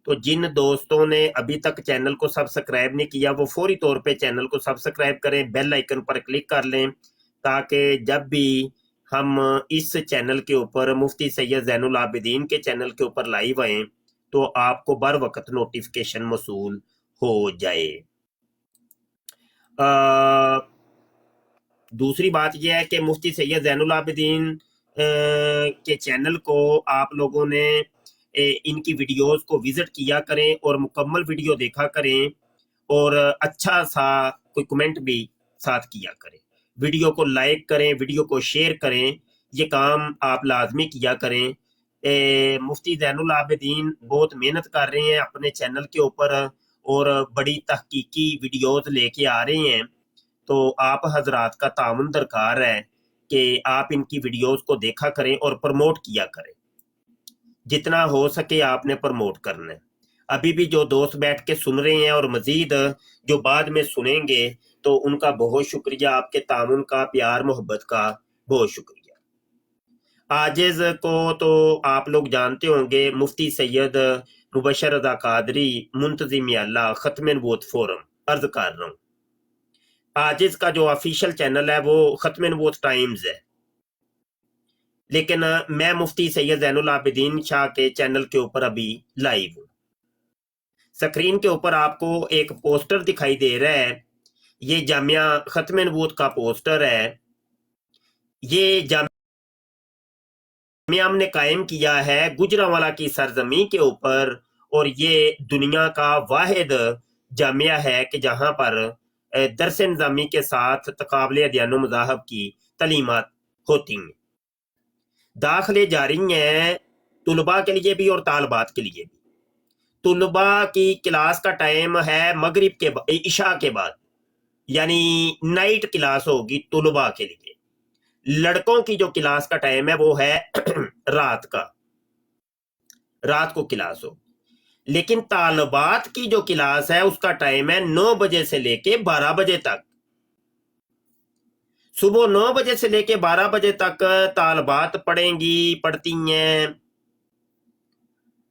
तो जिन दोस्तों ने अभी तक चैनल को सब्सक्राइब नहीं किया वो फौरी तौर पे चैनल को सब्सक्राइब करें, बेल आइकन पर क्लिक कर लें, ताकि जब भी हम इस चैनल के ऊपर मुफ्ती सैयद ज़ैनुल आबिदीन के चैनल के ऊपर लाइव आएँ तो आपको बर वक्त नोटिफिकेशन मौसूल हो जाए। दूसरी बात यह है कि मुफ्ती सैयद ज़ैनुल आबिदीन के चैनल को आप लोगों ने इनकी वीडियोस को विजिट किया करें और मुकम्मल वीडियो देखा करें, और अच्छा सा कोई कमेंट भी साथ किया करें। वीडियो को लाइक करें, वीडियो को शेयर करें, ये काम आप लाजमी किया करें। मुफ्ती ज़ैनुल आबिदीन बहुत मेहनत कर रहे हैं अपने चैनल के ऊपर और बड़ी तहकीकी वीडियोस लेके आ रहे हैं, तो आप हजरात का ताउन दरकार है कि आप इनकी वीडियोस को देखा करें और प्रमोट किया करें। जितना हो सके आपने प्रमोट करना है। ابھی بھی جو دوست بیٹھ کے سن رہے ہیں اور مزید جو بعد میں سنیں گے تو ان کا بہت شکریہ، آپ کے تعاون کا، پیار محبت کا بہت شکریہ۔ عاجز کو تو آپ لوگ جانتے ہوں گے، مفتی سید مبشر رضا قادری منتظم اللہ ختم نبوت فورم، عرض کر رہا ہوں عاجز کا جو آفیشیل چینل ہے وہ ختم نبوت ٹائمز ہے، لیکن میں مفتی سید زین العابدین شاہ کے چینل کے اوپر ابھی لائیو ہوں۔ سکرین کے اوپر آپ کو ایک پوسٹر دکھائی دے رہا ہے، یہ جامعہ ختم نبوت کا پوسٹر ہے۔ یہ جامعہ ہم نے قائم کیا ہے گجرانوالہ کی سرزمین کے اوپر، اور یہ دنیا کا واحد جامعہ ہے کہ جہاں پر درس نظامی کے ساتھ تقابل ادیان و مذاہب کی تعلیمات ہوتی ہیں۔ داخلے جاری ہیں طلباء کے لیے بھی اور طالبات کے لیے بھی۔ طلباء کی کلاس کا ٹائم ہے مغرب کے عشاء کے بعد، یعنی نائٹ کلاس ہوگی طلباء کے لیے۔ لڑکوں کی جو کلاس کا ٹائم ہے وہ ہے رات کو کلاس ہو، لیکن طالبات کی جو کلاس ہے اس کا ٹائم ہے 9 بجے سے لے کے 12 بجے تک۔ صبح 9 بجے سے لے کے 12 بجے تک طالبات پڑھتی ہیں،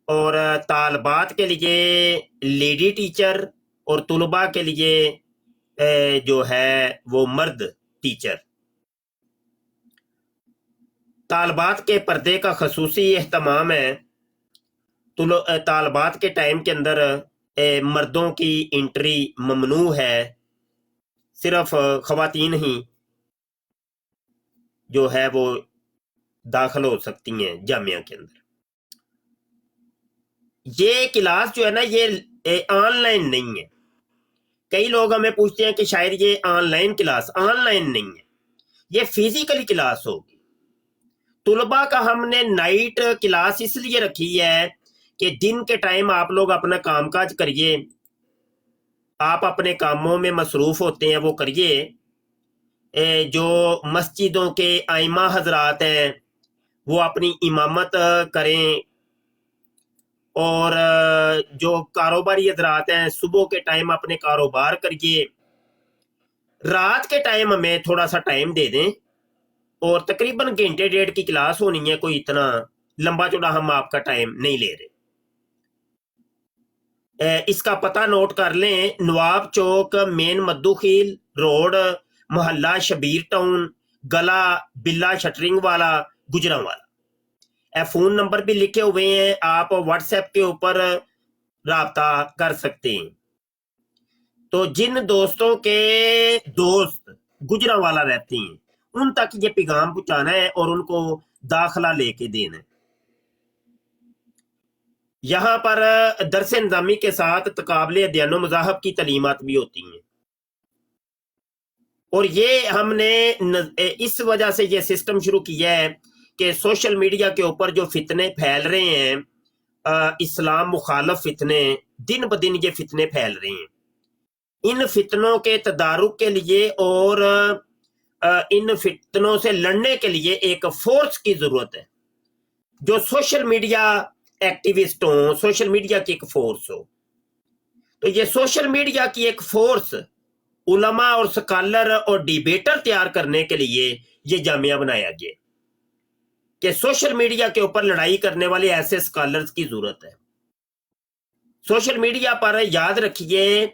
اور طالبات کے لیے لیڈی ٹیچر اور طلباء کے لیے جو ہے وہ مرد ٹیچر۔ طالبات کے پردے کا خصوصی اہتمام ہے۔ طالبات کے ٹائم کے اندر مردوں کی انٹری ممنوع ہے، صرف خواتین ہی جو ہے وہ داخل ہو سکتی ہیں جامعہ کے اندر۔ یہ کلاس جو ہے نا یہ آن لائن نہیں ہے۔ کئی لوگ ہمیں پوچھتے ہیں کہ شاید یہ on line class, on line نہیں ہے، یہ فزیکلی کلاس ہوگی۔ طلباء کا ہم نے نائٹ کلاس اس لیے رکھی ہے کہ دن کے ٹائم آپ لوگ اپنا کام کاج کریے، آپ اپنے کاموں میں مصروف ہوتے ہیں وہ کریے۔ جو مسجدوں کے ائمہ حضرات ہیں وہ اپنی امامت کریں، اور جو کاروباری حضرات ہیں صبح کے ٹائم اپنے کاروبار کریے، رات کے ٹائم ہمیں تھوڑا سا ٹائم دے دیں، اور تقریباً گھنٹے ڈیڑھ کی کلاس ہونی ہے، کوئی اتنا لمبا چوڑا ہم آپ کا ٹائم نہیں لے رہے۔ اس کا پتہ نوٹ کر لیں، نواب چوک، مین مدو خیل روڈ، محلہ شبیر ٹاؤن، گلا بلا شٹرنگ والا، گجرانوالہ۔ فون نمبر بھی لکھے ہوئے ہیں، آپ واٹس ایپ کے اوپر رابطہ کر سکتے ہیں۔ تو جن دوستوں کے دوست گجرانوالہ رہتے ہیں ان تک یہ پیغام پہنچانا ہے اور ان کو داخلہ لے کے دینا ہے۔ یہاں پر درس نظامی کے ساتھ تقابل ادیان و مذاہب کی تعلیمات بھی ہوتی ہیں، اور یہ ہم نے اس وجہ سے یہ سسٹم شروع کیا ہے کہ سوشل میڈیا کے اوپر جو فتنے پھیل رہے ہیں، اسلام مخالف فتنے، دن بدن یہ فتنے پھیل رہے ہیں۔ ان فتنوں کے تدارک کے لیے اور ان فتنوں سے لڑنے کے لیے ایک فورس کی ضرورت ہے، جو سوشل میڈیا ایکٹیوسٹ ہوں، سوشل میڈیا کی ایک فورس ہو۔ تو یہ سوشل میڈیا کی ایک فورس علماء اور سکالر اور ڈیبیٹر تیار کرنے کے لیے یہ جامعہ بنایا گیا کہ سوشل میڈیا کے اوپر لڑائی کرنے والے ایسے سکالرز کی ضرورت ہے۔ سوشل میڈیا پر یاد رکھیے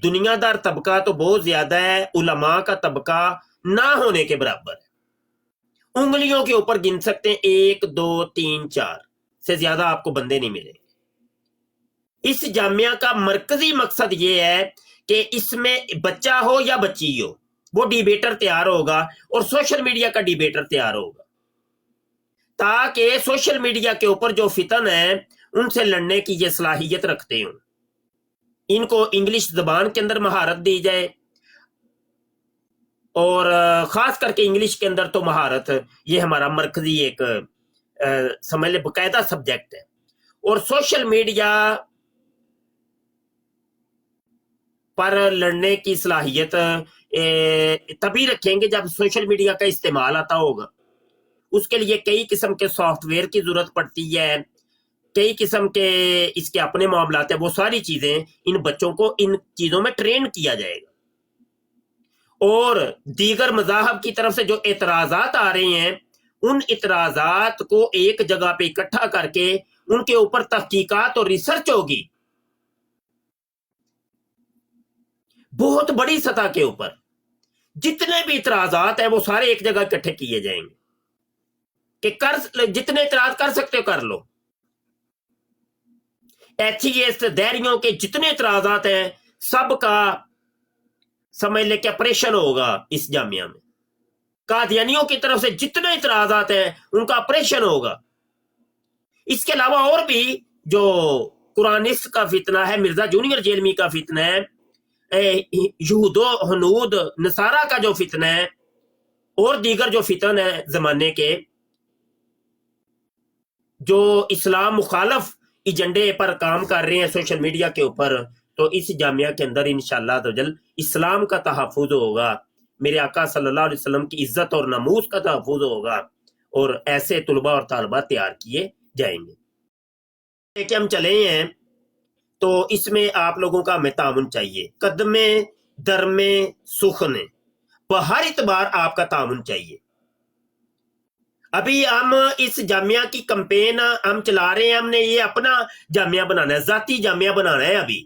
دنیا دار طبقہ تو بہت زیادہ ہے، علماء کا طبقہ نہ ہونے کے برابر ہے۔ انگلیوں کے اوپر گن سکتے ہیں، 1 2 3 4 سے زیادہ آپ کو بندے نہیں ملیں گے۔ اس جامعہ کا مرکزی مقصد یہ ہے کہ اس میں بچہ ہو یا بچی ہو، وہ ڈیبیٹر تیار ہوگا اور سوشل میڈیا کا ڈیبیٹر تیار ہوگا، تاکہ سوشل میڈیا کے اوپر جو فتن ہیں ان سے لڑنے کی یہ صلاحیت رکھتے ہوں۔ ان کو انگلش زبان کے اندر مہارت دی جائے، اور خاص کر کے انگلش کے اندر تو مہارت یہ ہمارا مرکزی ایک سمجھ لے باقاعدہ سبجیکٹ ہے۔ اور سوشل میڈیا پر لڑنے کی صلاحیت تبھی رکھیں گے جب سوشل میڈیا کا استعمال آتا ہوگا۔ اس کے لیے کئی قسم کے سافٹ ویئر کی ضرورت پڑتی ہے، کئی قسم کے اس کے اپنے معاملات ہیں، وہ ساری چیزیں ان بچوں کو ان چیزوں میں ٹرین کیا جائے گا. اور دیگر مذاہب کی طرف سے جو اعتراضات آ رہے ہیں ان اعتراضات کو ایک جگہ پہ اکٹھا کر کے ان کے اوپر تحقیقات اور ریسرچ ہوگی بہت بڑی سطح کے اوپر. جتنے بھی اعتراضات ہیں وہ سارے ایک جگہ اکٹھے کیے جائیں گے کہ جتنے اعتراض کر سکتے ہو کر لو. ایتھیسٹ دہریوں کے جتنے اعتراضات ہیں سب کا سمجھ لے کہ آپریشن ہوگا اس جامعہ میں. قادیانیوں کی طرف سے جتنے اعتراضات ہیں ان کا آپریشن ہوگا. اس کے علاوہ اور بھی جو قرآنسٹ کا فتنہ ہے، مرزا جونیئر جیلمی کا فتنہ ہے، یہود و ہنود نصارہ کا جو فتنہ ہے، اور دیگر جو فتن ہیں زمانے کے جو اسلام مخالف ایجنڈے پر کام کر رہے ہیں سوشل میڈیا کے اوپر، تو اس جامعہ کے اندر انشاءاللہ تعالی اسلام کا تحفظ ہوگا، میرے آقا صلی اللہ علیہ وسلم کی عزت اور ناموس کا تحفظ ہوگا، اور ایسے طلباء اور طالبات تیار کیے جائیں گے. کہ ہم چلے ہیں تو اس میں آپ لوگوں کا ہمیں تعاون چاہیے، قدمے درمے سخن بہر اعتبار آپ کا تعاون چاہیے. ابھی ہم اس جامعہ کی کمپین ہم چلا رہے ہیں، ہم نے یہ اپنا جامعہ بنانا ہے، ذاتی جامعہ بنانا ہے. ابھی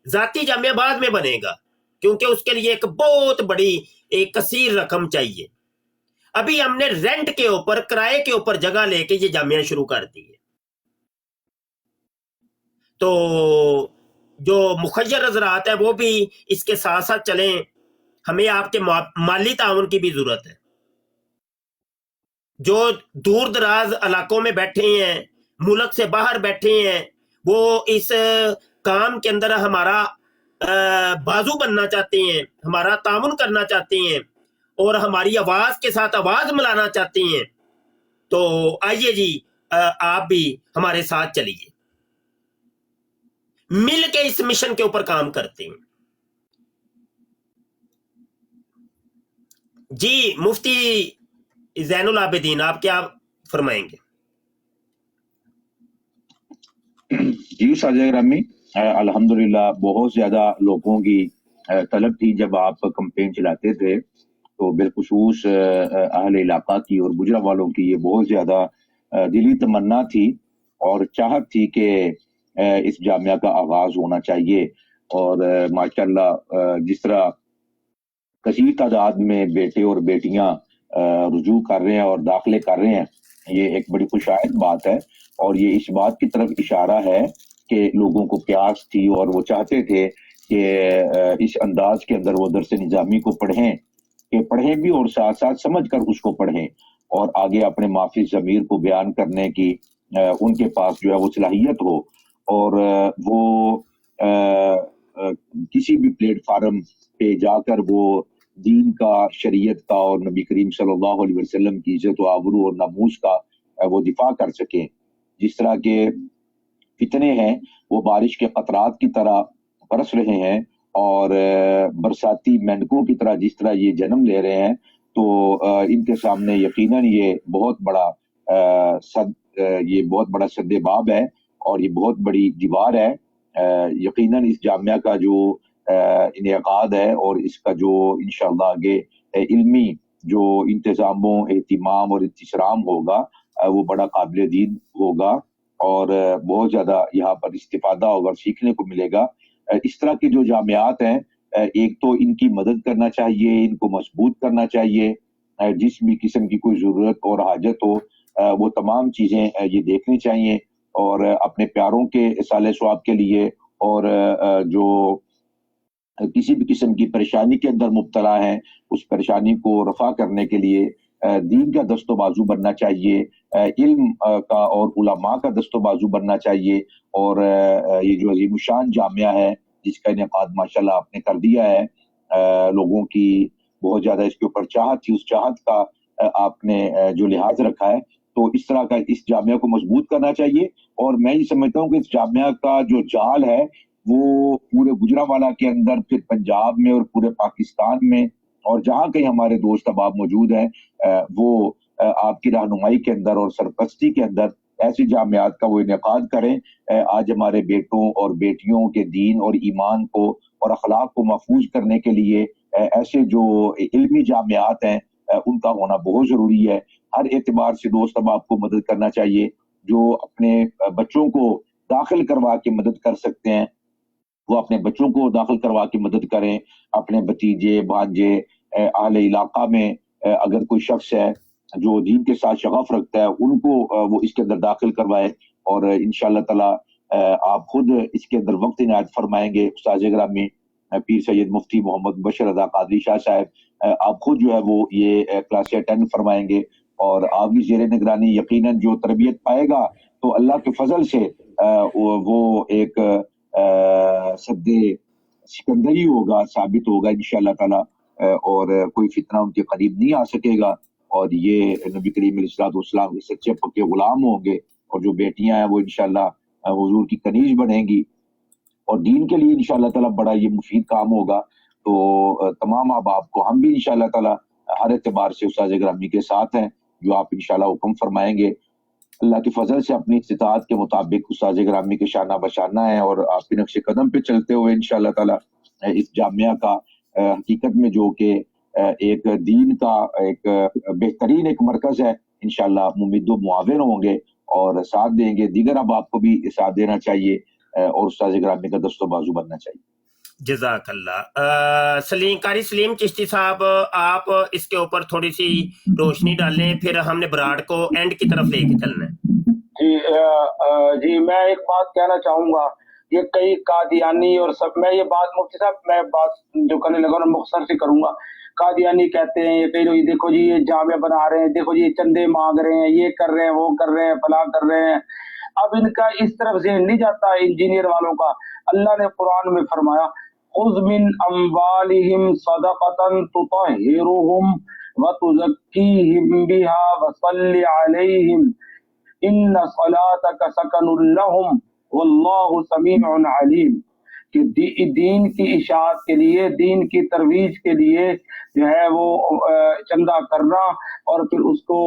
ذاتی جامعہ بعد میں بنے گا کیونکہ اس کے لیے ایک بہت بڑی ایک کثیر رقم چاہیے. ابھی ہم نے رینٹ کے اوپر، کرائے کے اوپر جگہ لے کے یہ جامعہ شروع کر دی ہے. تو جو مخیر حضرات ہیں وہ بھی اس کے ساتھ ساتھ چلیں. ہمیں آپ کے مالی تعاون کی بھی ضرورت ہے. جو دور دراز علاقوں میں بیٹھے ہیں، ملک سے باہر بیٹھے ہیں، وہ اس کام کے اندر ہمارا بازو بننا چاہتے ہیں، ہمارا تعاون کرنا چاہتے ہیں اور ہماری آواز کے ساتھ آواز ملانا چاہتے ہیں. تو آئیے جی آپ بھی ہمارے ساتھ چلیے، مل کے اس مشن کے اوپر کام کرتے ہیں. جی مفتی زین العابدین آپ کیا فرمائیں گے؟ جی ساجد گرامی، الحمدللہ بہت زیادہ لوگوں کی طلب تھی جب آپ کمپین چلاتے تھے، تو بالخصوص اہل علاقہ کی اور گجرا والوں کی یہ بہت زیادہ دلی تمنا تھی اور چاہت تھی کہ اس جامعہ کا آغاز ہونا چاہیے. اور ماشاءاللہ جس طرح کثیر تعداد میں بیٹے اور بیٹیاں رجوع کر رہے ہیں اور داخلے کر رہے ہیں، یہ ایک بڑی خوشائند بات ہے. اور یہ اس بات کی طرف اشارہ ہے کہ لوگوں کو پیاس تھی اور وہ چاہتے تھے کہ اس انداز کے اندر وہ درس نظامی کو پڑھیں بھی اور ساتھ ساتھ سمجھ کر اس کو پڑھیں اور آگے اپنے معافی ضمیر کو بیان کرنے کی ان کے پاس جو ہے وہ صلاحیت ہو، اور وہ کسی بھی پلیٹ فارم پہ جا کر وہ دین کا، شریعت کا اور نبی کریم صلی اللہ علیہ وسلم کی عزت و آبرو اور ناموس کا وہ دفاع کر سکیں. جس طرح کے فتنے ہیں وہ بارش کے قطرات کی طرح برس رہے ہیں اور برساتی مینڈکوں کی طرح جس طرح یہ جنم لے رہے ہیں، تو ان کے سامنے یقیناً یہ بہت بڑا سد باب ہے اور یہ بہت بڑی دیوار ہے. یقیناً اس جامعہ کا جو انعقاد ہے اور اس کا جو انشاءاللہ آگے علمی جو انتظاموں، اہتمام اور انتشرام ہوگا وہ بڑا قابل دید ہوگا اور بہت زیادہ یہاں پر استفادہ ہوگا، سیکھنے کو ملے گا. اس طرح کے جو جامعات ہیں، ایک تو ان کی مدد کرنا چاہیے، ان کو مضبوط کرنا چاہیے. جس بھی قسم کی کوئی ضرورت اور حاجت ہو وہ تمام چیزیں یہ دیکھنی چاہیے اور اپنے پیاروں کے اصالہ ثواب کے لیے اور جو کسی بھی قسم کی پریشانی کے اندر مبتلا ہیں اس پریشانی کو رفع کرنے کے لیے دین کا دست و بازو بننا چاہیے، علم کا اور علماء کا دست و بازو بننا چاہیے. اور یہ جو عظیم الشان جامعہ ہے جس کا انعقاد ماشاءاللہ آپ نے کر دیا ہے، لوگوں کی بہت زیادہ اس کے اوپر چاہت تھی، اس چاہت کا آپ نے جو لحاظ رکھا ہے، تو اس طرح کا اس جامعہ کو مضبوط کرنا چاہیے. اور میں یہ سمجھتا ہوں کہ اس جامعہ کا جو جال ہے وہ پورے گجرانوالہ کے اندر، پھر پنجاب میں اور پورے پاکستان میں اور جہاں کہیں ہمارے دوست احباب موجود ہیں وہ آپ کی رہنمائی کے اندر اور سرپرستی کے اندر ایسی جامعات کا وہ انعقاد کریں. آج ہمارے بیٹوں اور بیٹیوں کے دین اور ایمان کو اور اخلاق کو محفوظ کرنے کے لیے ایسے جو علمی جامعات ہیں ان کا ہونا بہت ضروری ہے. ہر اعتبار سے دوست اب آپ کو مدد کرنا چاہیے. جو اپنے بچوں کو داخل کروا کے مدد کر سکتے ہیں وہ اپنے بچوں کو داخل کروا کے مدد کریں. اپنے بھتیجے بھانجے اہل علاقہ میں اگر کوئی شخص ہے جو دین کے ساتھ شغف رکھتا ہے ان کو وہ اس کے اندر داخل کروائے. اور انشاءاللہ تعالی آپ خود اس کے اندر وقت عنایت فرمائیں گے. استاذ گرامی پیر سید مفتی محمد مبشر رضا قادری شاہ صاحب آپ خود جو ہے وہ یہ کلاسیں اٹینڈ فرمائیں گے اور آپ کی زیر نگرانی یقیناً جو تربیت پائے گا تو اللہ کے فضل سے وہ ایک سد سکندری ہوگا، ثابت ہوگا انشاءاللہ تعالی، اور کوئی فتنہ ان کے قریب نہیں آ سکے گا. اور یہ نبی کریم علیہ الصلوۃ والسلام کے سچے پکے غلام ہوں گے اور جو بیٹیاں ہیں وہ انشاءاللہ حضور کی کنیز بنیں گی اور دین کے لیے انشاءاللہ تعالی بڑا یہ مفید کام ہوگا. تو تمام احباب کو ہم بھی انشاءاللہ تعالی ہر اعتبار سے استاذ گرامی کے ساتھ ہیں جو آپ انشاءاللہ حکم فرمائیں گے. اللہ کے فضل سے اپنی استطاعت کے مطابق استاذ گرامی کے شانہ بشانہ ہیں اور آپ کے نقش قدم پہ چلتے ہوئے انشاءاللہ تعالی اس جامعہ کا حقیقت میں جو کہ ایک دین کا ایک بہترین ایک مرکز ہے انشاءاللہ ممد و معاون ہوں گے اور ساتھ دیں گے. دیگر اب آپ کو بھی ساتھ دینا چاہیے اور استاذ گرامی کا دست و بازو بننا چاہیے. جزاک اللہ. سلیم قاری سلیم چشتی صاحب آپ اس کے اوپر تھوڑی سی روشنی ڈالیں، پھر ہم نے براڈ کو اینڈ کی طرف لے کے چلنا ہے. جی میں ایک بات کہنا چاہوں گا. یہ کئی قادیانی اور سب، میں یہ بات مفتی صاحب میں بات جو کرنے لگا نا مختصر سے کروں گا. قادیانی کہتے ہیں یہ کئی لوگ دیکھو جی یہ جامعہ بنا رہے ہیں، دیکھو جی یہ چندے مانگ رہے ہیں، یہ کر رہے ہیں، وہ کر رہے ہیں، فلاں کر رہے ہیں. اب ان کا اس طرف ذہن نہیں جاتا انجینئر والوں کا. اللہ نے قرآن میں فرمایا خذ من اموالہم صدقۃ تطہرہم وتزکیہم بها وصل علیہم ان صلاتک سکن لہم واللہ سمیع علیم. کہ دین کی اشاعت کے لیے، دین کی ترویج کے لیے جو ہے وہ چندہ کرنا اور پھر اس کو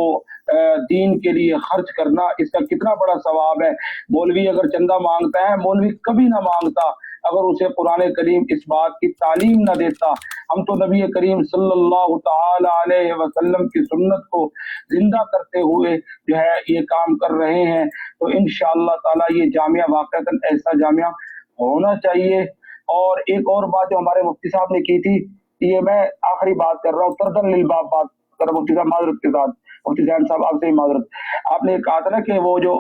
دین کے لیے خرچ کرنا، اس کا کتنا بڑا ثواب ہے. مولوی اگر چندہ مانگتا ہے، مولوی کبھی نہ مانگتا اگر اسے قرآن کریم اس بات کی تعلیم نہ دیتا. ہم تو نبی کریم صلی اللہ تعالی علیہ وسلم کی سنت کو زندہ کرتے ہوئے جو ہے یہ کام کر رہے ہیں. تو انشاءاللہ تعالی یہ جامعہ واقعتاً ایسا جامعہ ہونا چاہیے. اور ایک اور بات جو ہمارے مفتی صاحب نے کی تھی، یہ میں آخری بات کر رہا ہوں، تردن للباب بات کر رہا ہوں مفتی صاحب معذرت کے ساتھ. مفتی زین صاحب آپ سے ہی معذرت. آپ نے کہا تھا نا کہ وہ جو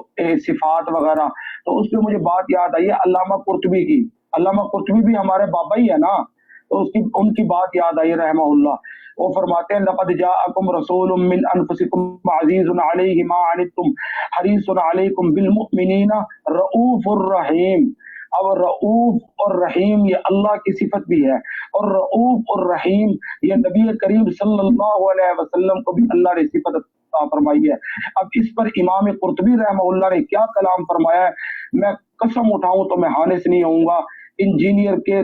صفات وغیرہ، تو اس پہ مجھے بات یاد آئی ہے علامہ قرطبی کی. علامہ قرطبی بھی ہمارے بابا ہی ہے نا، تو ان کی بات یاد آئی رحمہ اللہ. وہ فرماتے ہیں لقد جاءکم رسول من انفسکم عزیز علیہ ما عنتم حریص علیکم بالمؤمنین رؤوف الرحیم. اب رؤوف اور رحیم یہ اللہ کی صفت بھی ہے، اور رؤوف اور رحیم یہ نبی کریم صلی اللہ علیہ وسلم کو بھی اللہ نے صفت عطا فرمائی ہے. اب اس پر امام قرطبی رحمہ اللہ نے کیا کلام فرمایا ہے، میں قسم اٹھاؤں تو میں حانث نہیں ہوں گا. انجینئر کے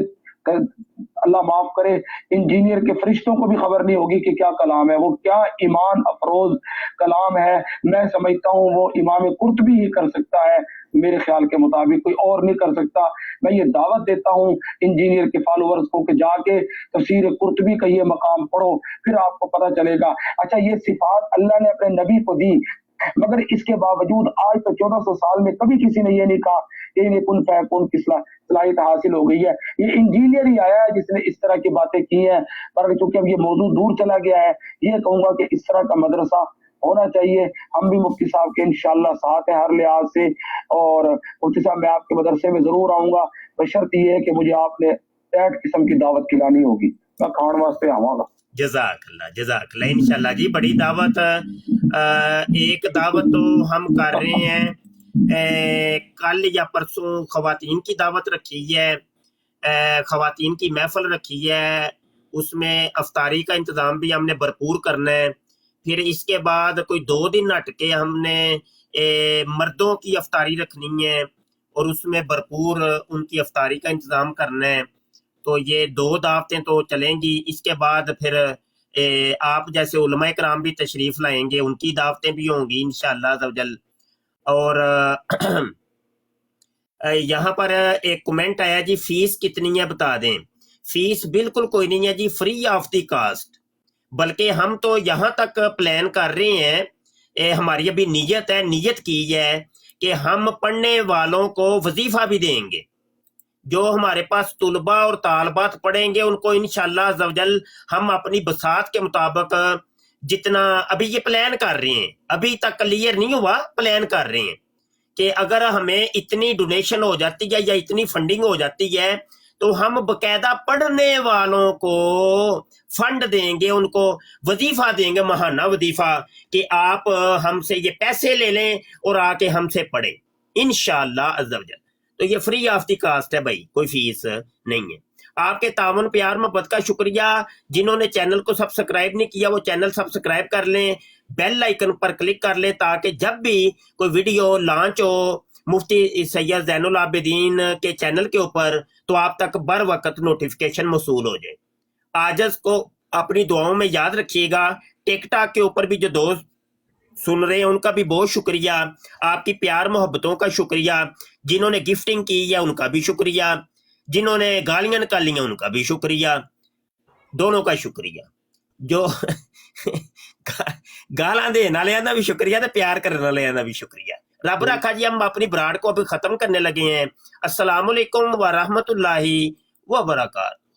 اللہ معاف کرے، انجینئر کے فرشتوں کو بھی خبر نہیں ہوگی کہ کیا کلام ہے، وہ کیا ایمان افروز کلام ہے. میں سمجھتا ہوں وہ امام قرطبی ہی کر سکتا ہے، میرے خیال کے مطابق کوئی اور نہیں کر سکتا. میں یہ دعوت دیتا ہوں انجینئر کے فالوورز کو کہ جا کے تفسیر قرطبی کا یہ مقام پڑھو، پھر آپ کو پتہ چلے گا. اچھا یہ صفات اللہ نے اپنے نبی کو دی، مگر اس کے باوجود آج تو 1400 سال میں کبھی کسی نے یہ نہیں کہا کہ انہیں کن فیکون کی صلاحیت حاصل ہو گئی ہے. یہ انجینئر ہی آیا ہے جس نے اس طرح کی باتیں کی ہیں. پر چونکہ اب یہ موضوع دور چلا گیا ہے، یہ کہوں گا کہ اس طرح کا مدرسہ ہونا چاہیے. ہم بھی مفتی صاحب کے انشاءاللہ ساتھ ہیں ہر لحاظ سے، اور مفتی صاحب میں آپ کے مدرسے میں ضرور آؤں گا، بشرط یہ ہے کہ مجھے آپ نے ایٹ قسم کی دعوت کھلانی ہوگی، میں کھان واسطے آواں گا. جزاک اللہ انشاءاللہ جی. بڑی دعوت، ایک دعوت تو ہم کر رہے ہیں، کل یا پرسوں خواتین کی دعوت رکھی ہے، خواتین کی محفل رکھی ہے، اس میں افطاری کا انتظام بھی ہم نے بھرپور کرنا ہے. پھر اس کے بعد کوئی 2 دن ہٹ کے ہم نے مردوں کی افطاری رکھنی ہے اور اس میں بھرپور ان کی افطاری کا انتظام کرنا ہے. تو یہ 2 دعوتیں تو چلیں گی. اس کے بعد پھر آپ جیسے علماء کرام بھی تشریف لائیں گے، ان کی دعوتیں بھی ہوں گی انشاءاللہ عز و جل. اور یہاں پر ایک کمنٹ آیا جی فیس کتنی ہے بتا دیں. فیس بالکل کوئی نہیں ہے جی, فری آف دی کاسٹ. بلکہ ہم تو یہاں تک پلان کر رہے ہیں, ہماری ابھی نیت ہے, نیت کی ہے کہ ہم پڑھنے والوں کو وظیفہ بھی دیں گے. جو ہمارے پاس طلباء اور طالبات پڑھیں گے ان کو انشاءاللہ عز و جل ہم اپنی بساط کے مطابق جتنا, ابھی یہ پلان کر رہے ہیں, ابھی تک کلیئر نہیں ہوا, پلان کر رہے ہیں کہ اگر ہمیں اتنی ڈونیشن ہو جاتی ہے یا اتنی فنڈنگ ہو جاتی ہے تو ہم باقاعدہ پڑھنے والوں کو فنڈ دیں گے, ان کو وظیفہ دیں گے, ماہانہ وظیفہ, کہ آپ ہم سے یہ پیسے لے لیں اور آ کے ہم سے پڑھیں انشاءاللہ عز و جل. تو یہ فری آف دی کاسٹ ہے بھائی, کوئی فیس نہیں ہے. آپ کے تعاون پیار محبت کا شکریہ. جنہوں نے چینل کو سبسکرائب نہیں کیا وہ چینل سبسکرائب کر لیں, بیل آئیکن پر کلک کر لیں تاکہ جب بھی کوئی ویڈیو لانچ ہو مفتی سید زین العابدین کے چینل کے اوپر تو آپ تک بر وقت نوٹیفیکیشن موصول ہو جائے. عاجز کو اپنی دعاؤں میں یاد رکھیے گا. ٹک ٹاک کے اوپر بھی جو دوست سن رہے ہیں ان کا بھی بہت شکریہ, آپ کی پیار محبتوں کا شکریہ. جنہوں نے گفٹنگ کی ہے ان کا بھی شکریہ, جنہوں نے گالیاں نکالی ہیں ان کا بھی شکریہ, دونوں کا شکریہ. جو گالاں دین والے کا بھی شکریہ تے پیار کرنے والے کا بھی شکریہ. رب رکھا جی. ہم اپنی براڈ کو ابھی ختم کرنے لگے ہیں. السلام علیکم ورحمۃ اللہ وبرکاتہ.